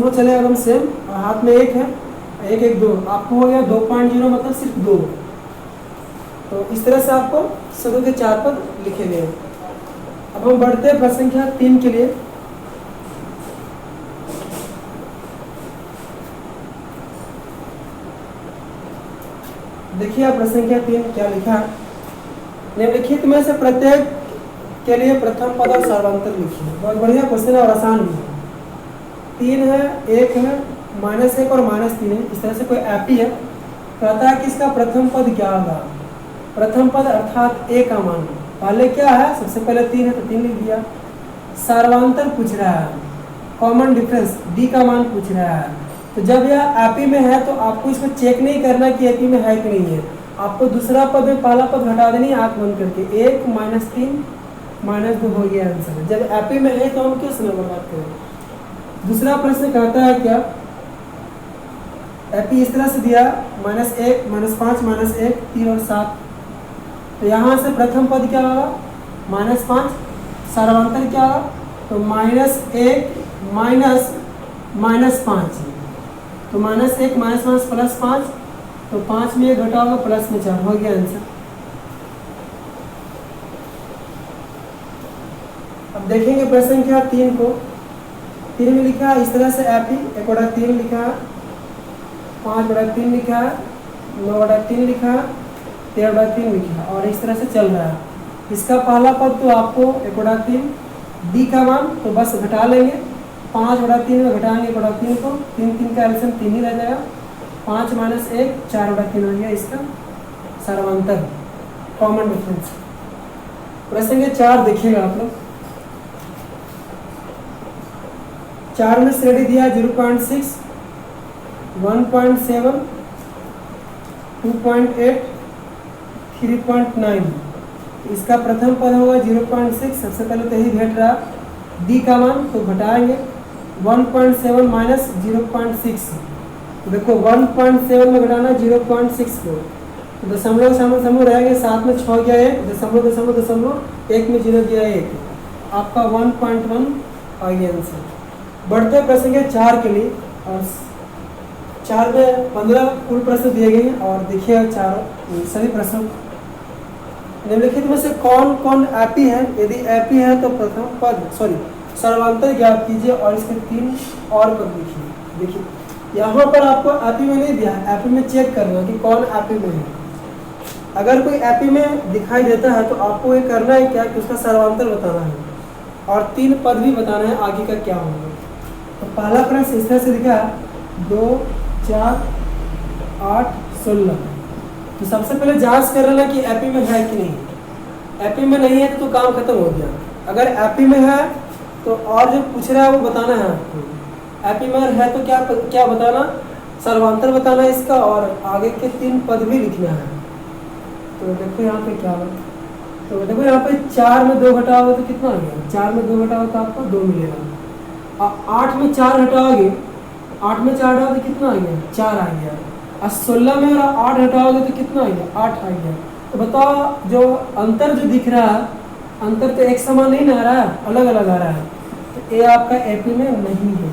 चलेगा एकदम सेम और हाथ में 1 है 1 1 2 आपको हो गया 2.0 मतलब सिर्फ 2। तो इस तरह से आपको सदों के 4 पद लिखे गए। अब हम बढ़ते हैं प्रश्न संख्या 3 के लिए। देखिए आप प्रश्न संख्या 3 क्या लिखा है, निम्नलिखित में से प्रत्येक के लिए प्रथम पद और सर्वांतर लिखिए। बहुत बढ़िया क्वेश्चन है और आसान भी है। 3 है 1 है -1 और -3 है, इस तरह से कोई एपी है। कहता है कि इसका प्रथम पद क्या होगा, प्रथम पद अर्थात ए का मान पहले क्या है, सबसे पहले 3 है तो 3 लिख दिया। सर्वांतर पूछ रहा है, कॉमन डिफरेंस डी का मान पूछ रहा है। तो जब यह एपी में है तो आपको इसको चेक नहीं करना कि एपी में है कि नहीं है, आपको दूसरा पद में पहला पद हटा देनी आंख बंद करके 1 -3 -2 हो गया आंसर। जब एपी में है तो हम क्यों समय बर्बाद करें। दूसरा प्रश्न कहता है क्या, एपी इस तरह से दिया -1 -5 -1 3 और 7 तो यहाँ से प्रथम पद क्या होगा -5 सर्वांतर क्या होगा तो -1 -5 तो -1 -5 +5 तो 5 में 1 घटा होगा प्लस में 4 हो गया आंसर। अब देखेंगे प्रश्न संख्या 3 को। 3 में लिखा है इस तरह से एपी 1/3 लिखा है, 5/3 लिखा है, 9/3 लिखा है, 13/3 लिखा है और इस तरह से चल रहा है। इसका पहला पद तो आपको 1/3 डी का मान तो बस घटा लेंगे, 5/3 में घटाएंगे 1/3 को, 3 3 का एल्सियम 3 ही रह जाएगा, 5 - 1 4/3 हो गया इसका सर्वांतर कॉमन डिफरेंस। प्रश्न के 4 देखिएगा आप लोग। 4 में श्रेणी दिया 0.6 1.7 2.8 3.9 इसका प्रथम पद होगा 0.6 सबसे पहले तो यही भेट रहा, डी का मान तो घटाएंगे 1.7 माइनस 0.6 तो देखो 1.7 में घटाना 0.6 को तो दशमलव दशमलव रहेंगे, 7 में 6 गया 1 दशमलव दशमलव दशमलव 1 में 0 गया 1 आपका 1.1 आ गया आंसर। बढ़ते प्रश्न के 4 के लिए और 4 में 15 कुल प्रश्न दिए गए हैं और देखिए सभी प्रश्न निम्नलिखित में से कौन कौन एपी है, यदि एपी है तो प्रथम पद सर्वांतर ज्ञात कीजिए और इसके 3 और पद लिखिए। देखिए यहाँ पर आपको एपी में नहीं दिया है, एपी में चेक करना कि कौन एपी में है। अगर कोई एपी में दिखाई देता है तो आपको ये करना है क्या कि उसका सर्वांतर बताना है और 3 पद भी बताना है आगे का क्या होगा। तो पहला प्रश्न इस तरह से लिखा है 2 4 8 16 तो सबसे पहले जांच कर लेना कि एपी में है कि नहीं। एपी में नहीं है तो काम खत्म हो गया। अगर एपी में है तो और जो पूछ रहा है वो बताना है आपको। एपी में है तो क्या बताना, सर्वांतर बताना है इसका और आगे के 3 पद भी लिखना है। तो देखो यहाँ पे क्या है तो देखो यहाँ पे 4 में 2 घटाओगे तो कितना आ गया, 4 में 2 घटाओगे तो आपको 2 मिलेगा। 8 में 4 घटाओगे, 8 में 4 घटाओगे तो कितना आ गया, 4 आ गया। और 16 में अगर 8 घटाओगे तो कितना आ गया, 8 आ गया। तो बताओ जो अंतर जो दिख रहा है, अंतर तो एक समान नहीं ना आ रहा है, अलग अलग आ रहा है। तो ये आपका एपी में नहीं है।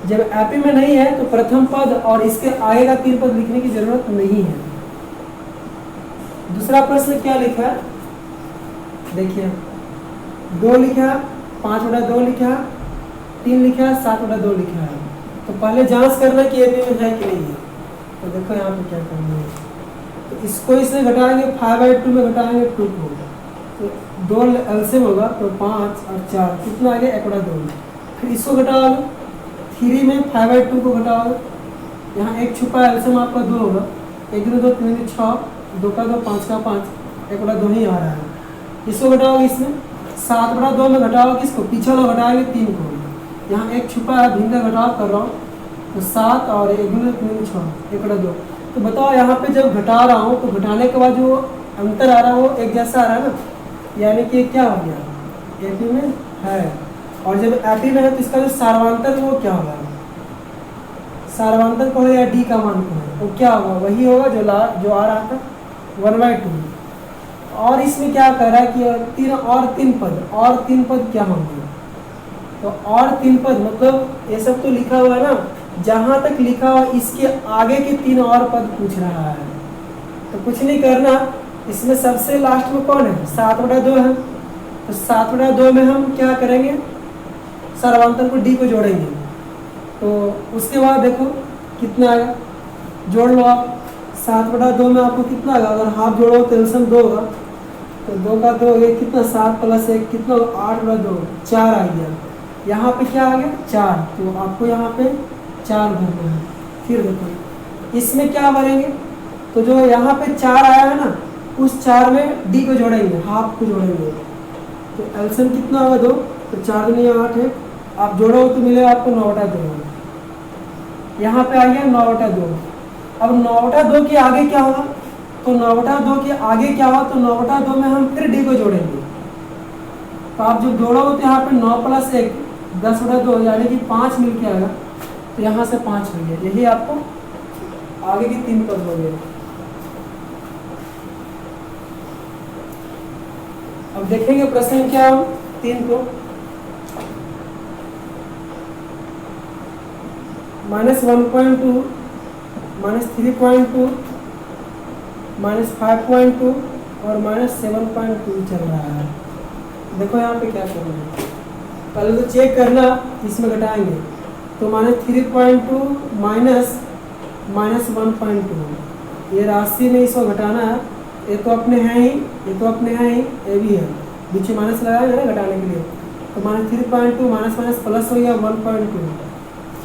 जब एपी में नहीं है तो प्रथम पद और इसके आगे का 3 पद लिखने की जरूरत नहीं है। दूसरा प्रश्न क्या लिखा है, देखिए 2 लिखा, 5/2 लिखा, 3 लिखा, 7/2 लिखा है। तो पहले जांच करना कि एपी में है कि नहीं है। तो देखो यहाँ पे क्या करना है, तो इसको इससे घटाएंगे, 5/2 में घटाएंगे 2 को, तो 2 एलसीएम होगा, तो 5 और 4 कितना आ गया, 1/2। फिर इसको घटाओगे, 3 में 5/2 को घटाओगे, यहाँ 1 छुपा, एलसीएम आपका 2 होगा, 1 2 3 6, 2 का 2 5 का 5, 1/2 ही आ रहा है। इसको घटाओगे, इसमें 7/2 में घटाओगे किसको, पीछे वाला घटाएंगे 3 को, यहाँ 1 छुपा है, भिन्न का घटाव कर रहा हूँ, तो 7 और 1 2 3 6, 1/2। तो बताओ यहाँ पे जब घटा रहा हूँ तो घटाने के बाद जो अंतर आ रहा है वो एक जैसा आ रहा है ना, यानी कि क्या हो गया, एपी में है। और जब एपी में है तो इसका जो सार्वंतर वो क्या होगा, सार्वंतर को है या डी का मान को है, वो क्या होगा, वही होगा जो आ रहा था 1/2। और इसमें क्या कर रहा है कि 3 पद क्या होंगे, तो और 3 पद मतलब ये सब तो लिखा हुआ है ना, जहां तक लिखा हुआ इसके आगे के 3 और पद पूछ रहा है। तो कुछ नहीं करना, इसमें सबसे लास्ट में कौन है, 7/2 है। तो 7/2 में हम क्या करेंगे, सर्वांतर को डी को जोड़ेंगे। तो उसके बाद देखो कितना आएगा, जोड़ लो आप, 7/2 में आपको कितना आएगा, अगर हाफ जोड़ो तो एलसीएम 2 होगा, तो 2 का 2 ये कितना, 7 + 1 कितना, 8/2, 4 आ गया। यहाँ पे क्या आ गया, 4, तो आपको यहाँ पे 4 भरना है। फिर देखो इसमें क्या भरेंगे, तो जो यहाँ पे 4 आया है ना, उस 4 में डी को जोड़ेंगे, हाफ को जोड़ेंगे, तो एलसीएम कितना होगा 2, तो 4 दूनी 8 है, आप जोड़ो तो मिलेगा आपको 9/2। यहाँ पे आ गया 9/2। अब 9/2 के आगे क्या होगा, तो 9/2 के आगे क्या होगा, तो 9/2 में हम फिर डी को जोड़ेंगे। तो आप जब जोड़ोगे तो यहाँ पे 9 + 1 10/2, यानी कि 5 मिल के आएगा, तो यहाँ से 5 हो गया। यही आपको आगे की 3 पद हो गए। अब देखेंगे प्रश्न क्या 3 को, -1.2, -3.2, -5.2 और -7.2 चल रहा है। देखो यहाँ पे क्या करना है, पहले तो चेक करना, इसमें घटाएंगे, तो -3.2 -1.2, ये राशि में इसको घटाना है। ये तो अपने हैं ही, ये भी है, बीच में माइनस लगाएंगे ना घटाने के लिए। तो -3.2 माइनस प्लस हो गया 1.2,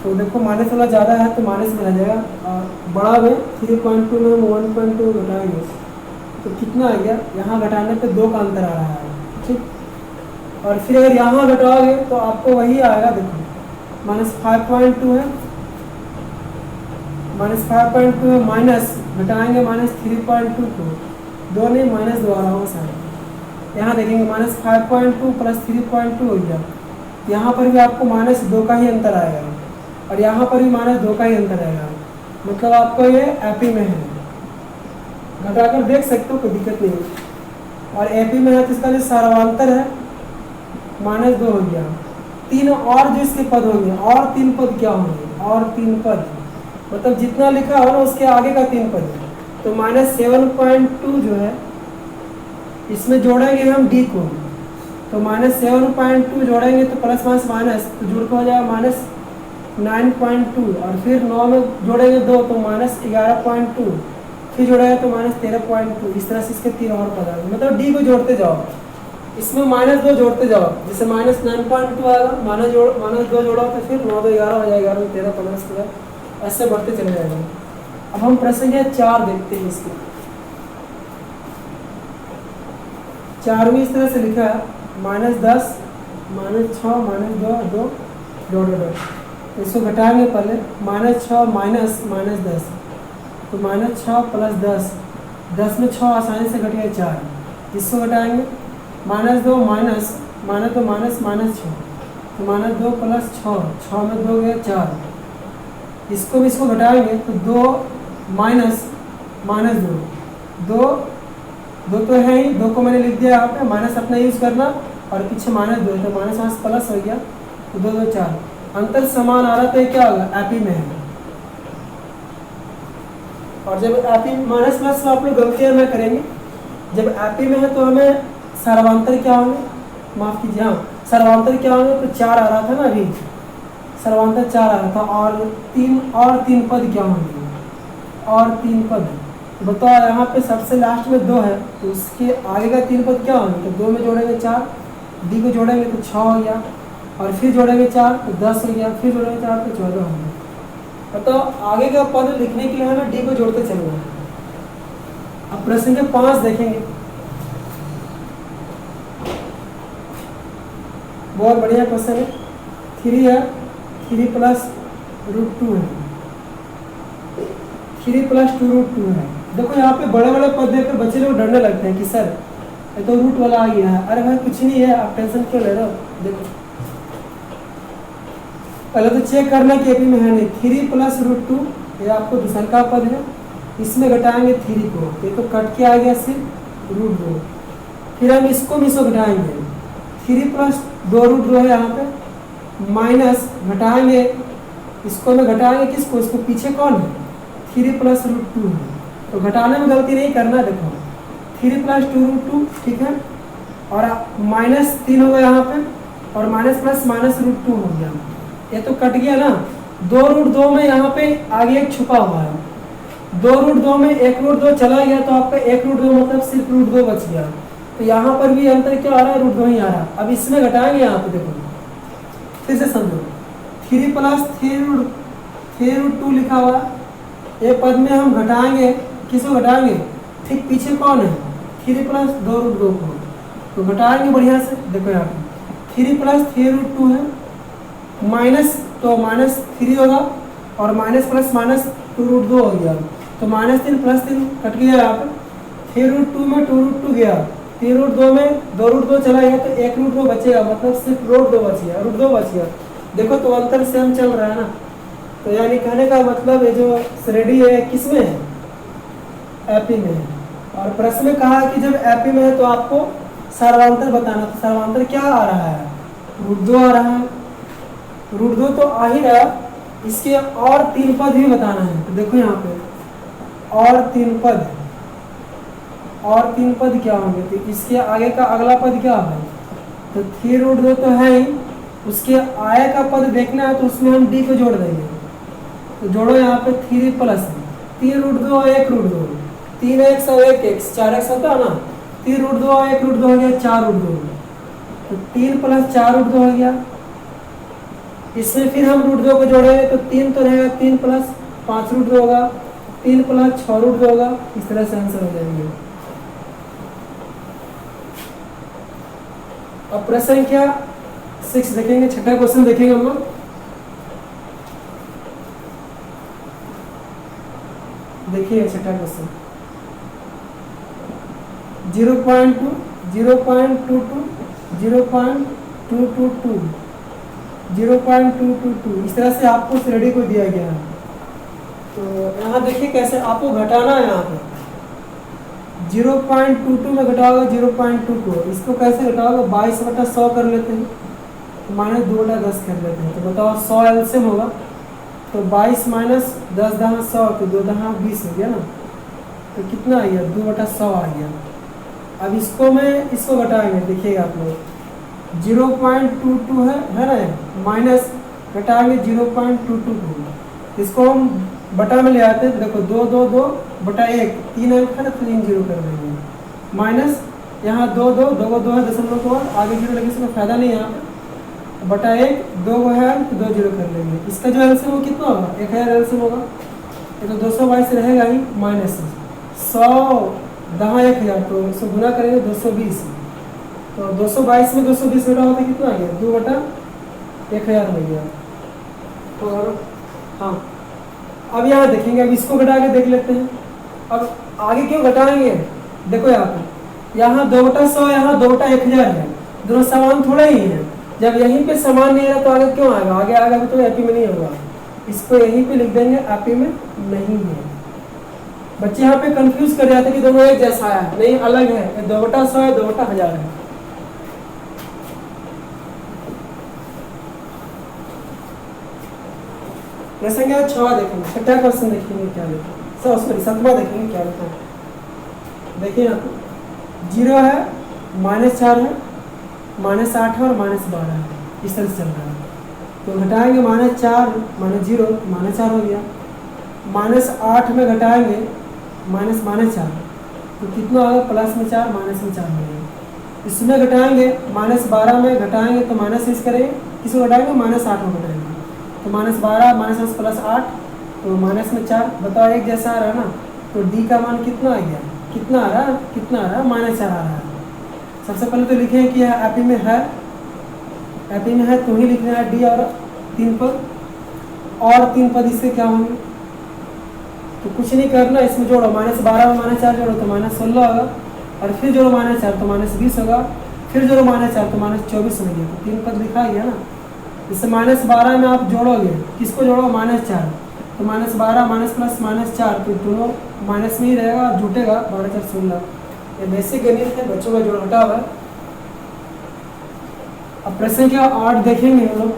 तो देखो माइनस वाला ज़्यादा है तो माइनस में रह जाएगा, और बड़ा में 3.2 में हम 1.2 घटाएंगे, तो कितना आ गया, यहाँ घटाने पे 2 का अंतर आ रहा है, ठीक। और फिर अगर यहाँ घटाओगे तो आपको वही आएगा, देखो -5.2 है, -5.2 है, माइनस घटाएंगे -3.2 को, 2 नहीं -2 आ रहा हो सर। यहाँ देखेंगे -5.2 + 3.2 हो गया, यहाँ पर भी आपको -2 का ही अंतर आएगा, और यहाँ पर भी -2 का ही अंतर आएगा, मतलब आपको ये एपी में है। घटाकर देख सकते हो, कोई दिक्कत नहीं है। और एपी में है तो इसका जो सार्वंतर है -2 हो गया। 3 और जो इसके पद होंगे, और 3 पद क्या होंगे, और 3 पद मतलब जितना लिखा हो ना उसके आगे का 3 पद। तो -7.2 जो है इसमें जोड़ेंगे हम डी को, तो -7.2 जोड़ेंगे तो प्लस माइनस तो जुड़ के हो जाएगा -9.2, और फिर 9 में जोड़ेंगे 2 तो -11.2, फिर जोड़ेगा तो -13.2। इस तरह से इसके 3 और पद आएंगे, मतलब डी को जोड़ते जाओ, इसमें -2 जोड़ते जाओ, जैसे -9.2 आएगा, -2 जोड़ो तो फिर 9 2 11 हो जाएगा, 11 13 15 16, ऐसे बढ़ते चले जाएगा। अब हम प्रश्न 4 देखते हैं। इसके 4 में इस तरह से लिखा है -10 -6 -2 -2 तो इसको घटाएंगे पहले, -6 -10, तो -6 + 10, 10 में 6 आसानी से घट गया 4, इसको घटाएंगे, -2 माइनस माइनस तो माइनस माइनस 6, तो -2 + 6, 6 में 2 गया 4, इसको भी इसको घटाएंगे तो 2 माइनस -2, 2 2 तो है ही, 2 को मैंने लिख दिया यहाँ पे, माइनस अपना यूज़ करना, और पीछे -2 है तो माइनस प्लस हो गया, तो 2 2 4, अंतर समान आ रहा तो ये क्या होगा, एपी में है। और जब एपी माइनस प्लस में आप लोग गलतियाँ ना करेंगे, जब एपी में है तो हमें सर्वांतर क्या होंगे, माफ़ कीजिए, हाँ सर्वांतर क्या होंगे, तो 4 आ रहा था ना अभी, सर्वांतर 4 आ रहा था, और 3 पद क्या होंगे, और 3 पद, तो बताओ यहाँ पे सबसे लास्ट में 2 है, तो उसके आगे का 3 पद क्या होंगे, तो 2 में जोड़ेंगे 4, डी को जोड़ेंगे तो 6 हो गया, और फिर जोड़ेंगे 4 तो 10 हो गया, फिर जोड़ेंगे 4 तो 14 हो गया। बताओ आगे का पद लिखने के लिए हमें डी को जोड़ते चलना है। अब प्रश्न के 5 देखेंगे, बहुत बढ़िया क्वेश्चन है, 3 है, 3 + √2 है, 3 + 2√2 है। देखो यहाँ पे बड़े बड़े पद देखकर बच्चे लोग डरने लगते हैं कि सर ये तो रूट वाला आ गया है। अरे भाई कुछ नहीं है, आप टेंशन क्यों ले रहे हो। देखो पहले तो चेक करना कि एपी में है नहीं। 3 + √2 ये आपको दूसरा का पद है, इसमें घटाएंगे 3 को, ये तो कट के आ गया सिर्फ √2। फिर हम इसको भी इसको घटाएंगे, 3 + 2√2 है यहाँ पे, माइनस घटाएंगे, इसको में घटाएंगे किसको, इसको पीछे कौन है, 3 + √2 है, तो घटाने में गलती नहीं करना। देखो 3 + 2√2 ठीक है, और -3 हो गया यहाँ पे, और माइनस प्लस -√2 हो गया, ये तो कट गया ना। 2√2 में यहाँ पे आगे एक छुपा हुआ है, 2√2 में 1√2 चला गया, तो आपका 1√2 मतलब सिर्फ √2 बच गया। तो यहाँ पर भी अंतर क्या आ रहा है, √2 ही आ रहा है। अब इसमें घटाएंगे, यहाँ पे देखो फिर से समझो, 3 + 3√2 लिखा हुआ है, ये पद में हम घटाएंगे, किसको घटाएंगे, ठीक पीछे कौन है, 3 + 2√2 को, तो घटाएंगे बढ़िया से। देखो यहाँ पे 3 + 3√2 है, माइनस तो -3 होगा, और माइनस प्लस -2√2 हो गया, तो -3 + 3 कट गया यहाँ पे, 3√2 में 2√2 गया, 3√2 में 2√2 चला गया, तो 1√2 बचेगा, मतलब सिर्फ √2 बच गया, √2 बच गया। देखो तो अंतर से हम चल रहा है ना, तो यानी कहने का मतलब ये जो श्रेणी है किसमें है, एपी में है। और प्रश्न में कहा कि जब एपी में है तो आपको सर्वांतर बताना, तो सर्वांतर क्या आ रहा है, √2 आ रहा है, √2 तो आ ही रहा, इसके और 3 पद भी बताना है। तो देखो यहाँ पे और 3 पद, और 3 पद क्या होंगे, तो इसके आगे का अगला पद क्या है, तो 3√2 तो है ही, उसके आगे का पद देखना है, तो उसमें हम डी को जोड़ देंगे। तो जोड़ो यहाँ पे 3 + 3√2 और 1√2, 3x और 1x 4x होता है ना, 3√2 और 1√2 हो गया 4√2, तो 3 + 4√2 हो गया। इसमें फिर हम √2 को जोड़ेंगे, तो 3 तो रहेगा, 3 + 5√2 होगा, 3 + 6√2 होगा, इस तरह से आंसर हो जाएंगे। अब प्रश्न संख्या 6 देखेंगे, छठा क्वेश्चन देखेंगे हम लोग। देखिए छठा क्वेश्चन, 0.2 0.22 0.222 0.222 इस तरह से आपको श्रेणी को दिया गया है। तो यहाँ देखिए कैसे आपको घटाना है, यहाँ पे 0.22 में घटाओगे 0.2 को, इसको कैसे घटाओगे, 22/100 कर लेते हैं, -2/10 कर लेते हैं, तो बताओ 100 एलसीएम होगा, तो 22 - 10 × 100 तो 2 × 20 हो गया ना, तो कितना आ गया, 2/100 आ गया। अब इसको में इसको घटाएंगे, देखिएगा आप लोग 0.22 है ना, माइनस घटाएंगे 0.22 को, इसको हम बटा में ले आते हैं। देखो 2 2 2/1, 3 अंक है ना, 3 0 कर देंगे, माइनस यहाँ 2 2 2 2 है, दशमलव को आगे 0 लगे, इसमें फायदा नहीं है यहाँ पे, /1 2 को है तो 2 0 कर लेंगे। इसका जो एलसीएम वो कितना होगा, 1000 एलसीएम होगा, ये तो 222 रहेगा ही, माइनस 100 दहाँ 1000, तो इसको गुना करेंगे 220, तो 222 में 220 घटा होता कितना आ गया, 2/1000 हो गया। तो हाँ अब यहाँ देखेंगे, अब इसको घटा के देख लेते हैं। अब आगे क्यों घटाएंगे, देखो यहाँ पे यहाँ 2 बटा 100, यहाँ 2 बटा 1000 है, दोनों समान थोड़ा ही है। जब यहीं पे समान नहीं है तो आगे क्यों आएगा, आगे आएगा भी तो एपी में नहीं होगा। इसको यहीं पे लिख देंगे, एपी में नहीं है। बच्चे यहाँ पे कंफ्यूज कर जाते कि दोनों एक जैसा है, नहीं अलग है, 2 बटा 100 है, 2 बटा 1000 है। प्रश्न क्या 6 देखेंगे, छठा क्वेश्चन देखेंगे क्या लिखा, सॉरी 7वां देखेंगे क्या लिखा है। देखिए यहाँ पे 0 है, -4 है, -8 है और -12 है, इस तरह से चल रहा है। तो घटाएंगे -4 -0 -4 हो गया, -8 में घटाएंगे -4 तो कितना होगा, प्लस में 4 माइनस में 4 हो गया। इसमें घटाएंगे -12 में घटाएंगे तो माइनस इस करेंगे, किसको घटाएंगे -8 में घटाएंगे तो -12 -10 प्लस 8 तो माइनस में 4। बताओ एक जैसा आ रहा है ना, तो डी का मान कितना आ गया, कितना आ रहा है, कितना आ रहा है, -4 आ रहा है। सबसे पहले तो लिखें कि यह एपी में है, एपी में है तो ही लिखना है डी और 3 पद, और 3 पद इससे क्या होंगे, तो कुछ नहीं करना, इसमें जोड़ो -12 में -4 जोड़ो तो -16 होगा, और फिर जोड़ो -4 तो -20 होगा, फिर जोड़ो -4 तो -24 हो गया। तो 3 पद लिखा गया ना। इससे -12 में आप जोड़ोगे, किसको जोड़ो, -4 तो -12 माइनस प्लस -4 तो दोनों माइनस में ही रहेगा, जुटेगा 12 4 16। ये बेसिक गणित है, बच्चों का जोड़ घटा हुआ। अब प्रश्न क्या 8 देखेंगे हम लोग।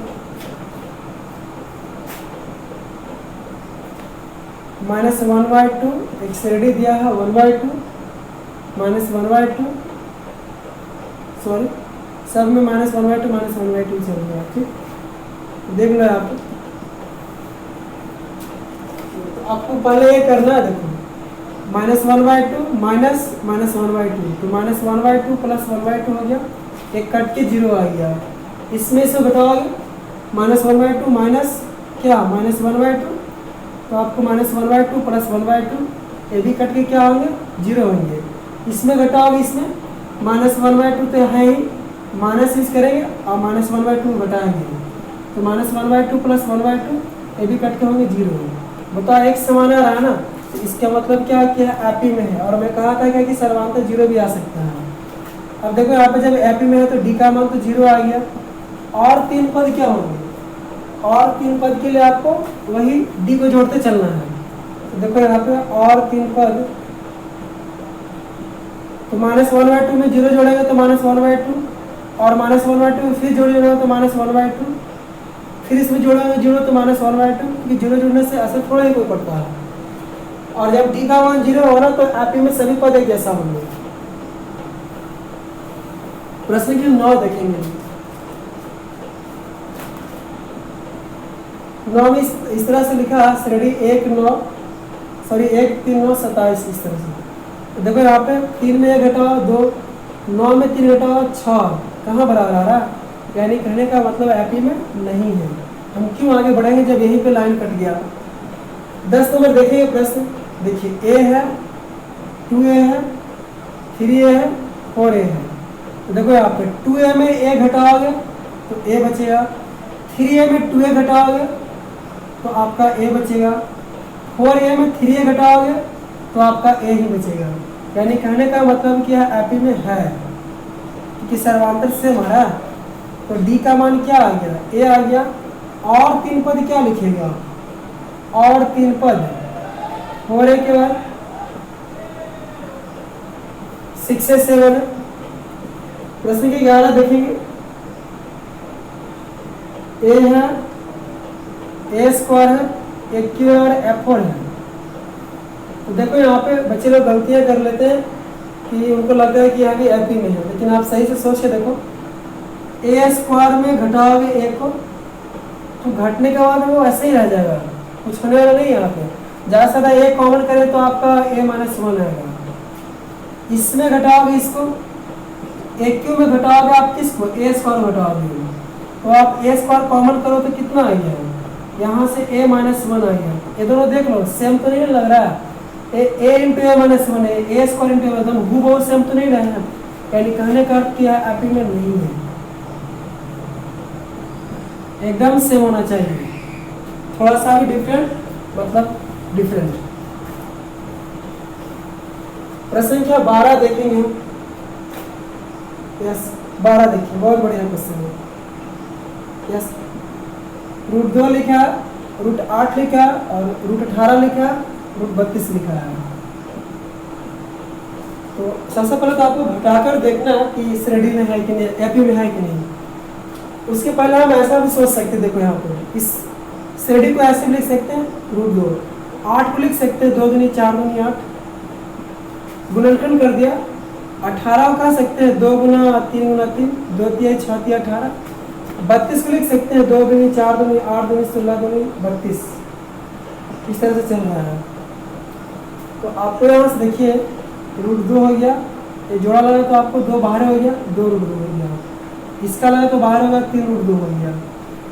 -1/2 एक श्रेणी दिया है, 1/2 -1/2, सॉरी सब में -1/2 -1/2 चल रहा है, ठीक देख लो आप। तो आपको पहले ये करना है, देखो -1/2 माइनस -1/2 तो -1/2 प्लस 1/2 हो गया, एक कट के 0 आ गया। इसमें से बताओगे -1/2 माइनस क्या, -1/2 तो आपको -1/2 प्लस 1/2 ये भी कट के क्या होंगे, 0 होंगे। इसमें घटाओगे, इसमें -1/2 तो है ही, माइनस इस करेंगे और -1/2 घटाएंगे तो -1/2 प्लस 1/2 ये भी कट के होंगे 0। बताओ एक समान आ रहा है ना, तो इसका मतलब क्या कि एपी में है, और मैं कहा था क्या कि सर्वांतर 0 भी आ सकता है। अब देखो यहाँ पे जब एपी में है तो डी का मान तो 0 आ गया, और 3 पद क्या होंगे, और 3 पद के लिए आपको वही डी को जोड़ते चलना है। तो देखो यहाँ पे और 3 पद, तो -1/2 में 0 जोड़ेंगे तो -1/2, और -1/2 फिर जोड़ेंगे तो -1/2, फिर इसमें जोड़ेंगे 0 तो -1/2, क्योंकि 0 जोड़ने से असर थोड़ा ही कोई पड़ता है। और जब डी का मान 0 होगा तो एपी में सभी पद एक जैसा होंगे। प्रश्न की 9 देखेंगे। 9 में इस तरह से लिखा है, श्रेणी 1 9 सॉरी 1 3 9 27 इस तरह से। तो देखो यहाँ पे 3 में 1 घटाओ 2, 9 में 3 घटाओ 6, कहाँ बराबर आ रहा है, यानी कहने का मतलब एपी में नहीं है। हम क्यों आगे बढ़ेंगे जब यहीं पे लाइन कट गया। 10 नंबर देखेंगे प्रश्न, देखिए ए है, 2a है, 3a है, 4a है। तो देखो यहाँ पे 2a में a घटाओगे तो a बचेगा, 3a में 2a घटाओगे तो आपका a बचेगा, 4a में 3a घटाओगे तो आपका a ही बचेगा। यानी कहने का मतलब कि यह एपी में है, क्योंकि सर्वांतर से हमारा। तो डी का मान क्या आ गया, ए आ गया, और 3 पद क्या लिखेगा, और 3 पद 4a के बाद 6 से 7 है। प्रश्न के 11 देखेंगे, ए है, ए स्क्वायर है, एक क्यू और F4 है। तो देखो यहाँ पे बच्चे लोग गलतियां कर लेते हैं कि उनको लगता है कि यहाँ भी एपी में है, लेकिन आप सही से सोच के देखो, ए स्क्वायर में घटाओगे ए को तो घटने के बाद वो ऐसे ही रह जाएगा, कुछ होने वाला नहीं है। यहाँ पे ज़्यादा से ज़्यादा ए कॉमन करें तो आपका a-1 आएगा। इसमें घटाओगे इसको, ए क्यू में घटाओगे आप किसको, ए स्क्वायर घटाओगे तो आप ए स्क्वायर कॉमन करो तो कितना आ गया, यहाँ से a-1 आ गया। ये दोनों देख लो सेम तो नहीं लग रहा है, a इंटू a-1 है, ए स्क्वायर इंटू a, दोनों बहुत सेम तो नहीं रहे हैं। यानी कहने का अर्थ क्या है, एपी में नहीं है, एकदम सेम होना चाहिए, थोड़ा सा भी डिफरेंट मतलब डिफरेंट। प्रश्न संख्या 12 देखेंगे। यस 12 देखिए, बहुत बढ़िया क्वेश्चन है। यस √2 लिखा, √8 लिखा और √18 लिखा, √32 लिखा है। तो सबसे पहले तो आपको घटाकर देखना कि श्रेणी में है कि नहीं, एपी में है कि नहीं। उसके पहले हम ऐसा भी सोच सकते हैं, देखो यहाँ पे इस श्रेणी को ऐसे भी लिख सकते हैं √2, 8 को लिख सकते हैं 2 दूनी 4 दूनी 8, गुणनखंड कर दिया। 18 को कह सकते हैं 2 गुना 3 गुना 3, 2 तिया 6 तिया 18। 32 को लिख सकते हैं 2 दूनी 4 दूनी 8 दूनी 16 दूनी 32। इस तरह से चल रहा है। तो आपको यहाँ से देखिए √2 हो गया, ये जोड़ा लगा तो आपको 2 बाहर हो गया, 2 √2 हो गया। इसका लगा तो बाहर होगा 3 √2 हो गया।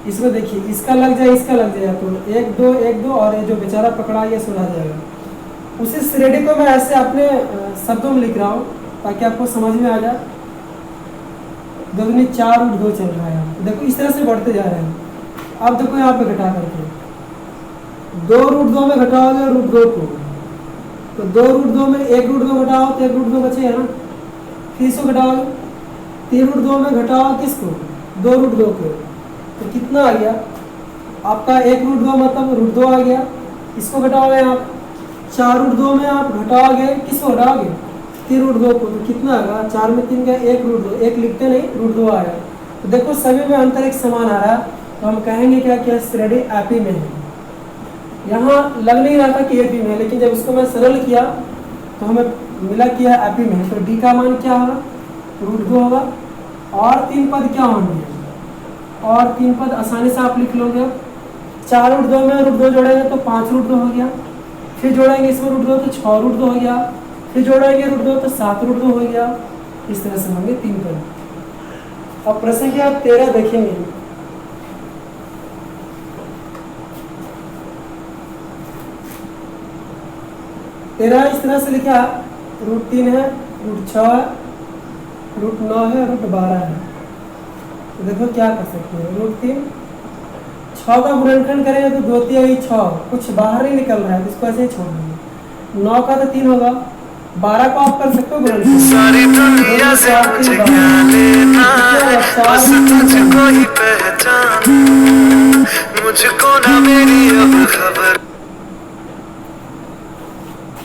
इसमें देखिए इसका लग जाए इसका लग जाए तो 1 2 1 2 और ये जो बेचारा पकड़ा ये सुलझा जाएगा। उसी श्रेणी को मैं ऐसे अपने शब्दों में लिख रहा हूँ ताकि आपको समझ में आ जाए। 2 दूनी 4 √2 चल रहा है, देखो इस तरह से बढ़ते जा रहे हैं। अब देखो यहाँ पे घटा करके 2 √2 में घटाओगे √2 को, तो 2 √2 में 1 √2 घटाओ तो 1 √2 बचेगा ना। फिर इसको घटाओगे 3 √2 में घटाओ किसको, 2 √2 को, तो कितना आ गया आपका 1 √2 मतलब √2 आ गया। इसको घटाओगे आप 4 √2 में आप घटाओगे किसको घटाओगे 3 √2 को, तो कितना आएगा 4 में 3 का 1 √2, 1 लिखते नहीं √2 आएगा। तो देखो सभी में अंतर एक समान आ रहा है, तो हम कहेंगे क्या क्या श्रेणी एपी में है। यहाँ लग नहीं रहा था कि एपी में है, लेकिन जब उसको मैं सरल किया तो हमें मिला कि यह एपी में है। तो डी का मान क्या होगा √2 होगा। और 3 पद क्या होंगे, और 3 पद आसानी से आप लिख लोगे। 4 √2 में √2 जोड़ेंगे तो 5 √2 हो गया, फिर जोड़ेंगे इसमें √2 तो 6 √2 हो गया, फिर जोड़ेंगे √2 तो 7 √2 हो गया। इस तरह से होंगे 3 पद। अब प्रश्न क्या 13 देखेंगे। इस तरह से लिखा √3 है, √6 है, √9 है, √12 है। तो देखो क्या कर सकते हैं, √3 6 का गुणनखंड करेंगे तो 2 तिया 6, कुछ बाहर नहीं निकल रहा है तो इसको ऐसे ही छोड़ देंगे। 9 का तो 3 होगा, 12 को आप कर सकते हो सारी दुनिया से मुझे क्या लेना है, बस तुझको ही पहचान, मुझको ना मेरी अब खबर।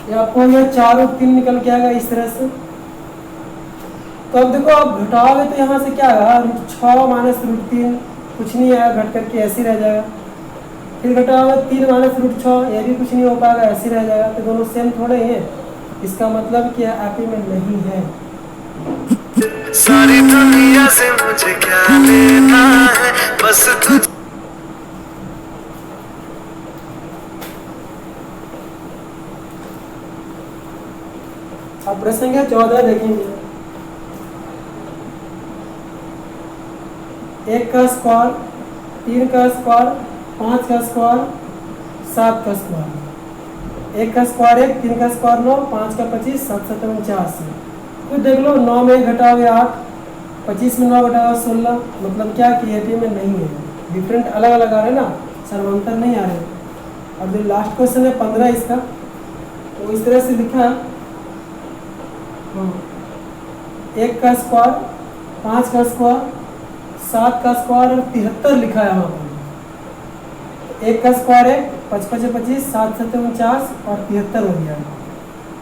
ये आपको हो गया 4 और 3 निकल के आएगा इस तरह से। तो अब देखो आप घटाओगे तो यहाँ से क्या आएगा √6 माइनस √3, कुछ नहीं आएगा, घट करके ऐसे ही रह जाएगा। फिर घटाओगे 3 माइनस √6, ये भी कुछ नहीं हो पाएगा, ऐसे ही रह जाएगा। तो दोनों सेम थोड़े ही हैं, इसका मतलब कि एपी में नहीं है। सारी दुनिया से मुझे क्या लेना है, बस तुझ। अब प्रश्न संख्या 14 देखेंगे। 1 का स्क्वायर, 3 का स्क्वायर, 5 का स्क्वायर, 7 का स्क्वायर। 1 का स्क्वायर 1, 3 का स्क्वायर 9, 5 का 25, 7 7 49। तो देख लो 9 में घटाओगे 8, 25 में 9 घटाओगे 16, मतलब क्या कि एपी में नहीं है। डिफरेंट अलग अलग आ रहे ना, सर्वांतर नहीं आ रहे। और जो लास्ट क्वेश्चन है 15 इसका, तो इस तरह से लिखा 1 का स्क्वायर, 5 का स्क्वायर, 7 का स्क्वायर और 73 लिखा है वहाँ पर। 1 का स्क्वायर 1, 5 5 25, 7 7 49 और 73 हो गया।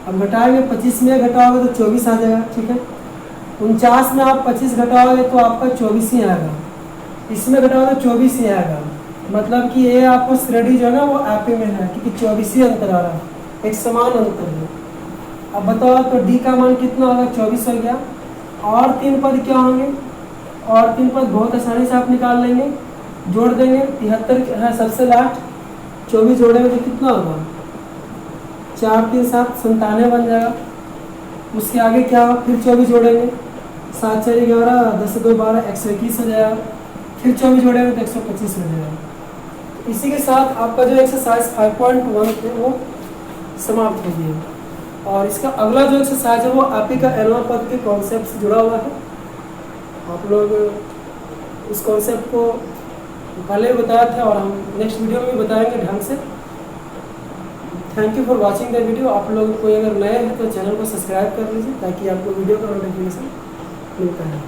अब घटाएंगे 25 में घटाओगे तो 24 आ जाएगा, ठीक है। 49 में आप 25 घटाओगे तो आपका 24 ही आएगा, इसमें घटाओगे तो 24 ही आएगा। मतलब कि ये आपको श्रेणी जो है ना वो एपी में है, क्योंकि 24 ही अंतर आ रहा है, एक समान अंतर है। अब बताओ तो डी का मान कितना होगा 24 हो गया। और 3 पद क्या होंगे, और 3 पद बहुत आसानी से आप निकाल लेंगे, जोड़ देंगे। 73 है सबसे लास्ट, 24 जोड़ेंगे तो कितना होगा 4 3 7 97 बन जाएगा। उसके आगे क्या होगा, फिर 24 जोड़ेंगे, 7 4 11, 10 2 12, 121 हो जाएगा। फिर 24 जोड़ेंगे तो 125 हो जाएगा। इसी के साथ आपका जो एक्सरसाइज 5.1 थे वो समाप्त हो गया। और इसका अगला जो एक्सरसाइज है वो एपी का एनवा पद के कॉन्सेप्ट से जुड़ा हुआ है। आप लोग उस कॉन्सेप्ट को पहले बताया था और हम नेक्स्ट वीडियो में भी बताएंगे ढंग से। Thank you for watching the video. आप लोग कोई अगर नए हैं तो चैनल को सब्सक्राइब कर लीजिए ताकि आपको वीडियो का नोटिफिकेशन मिलता है।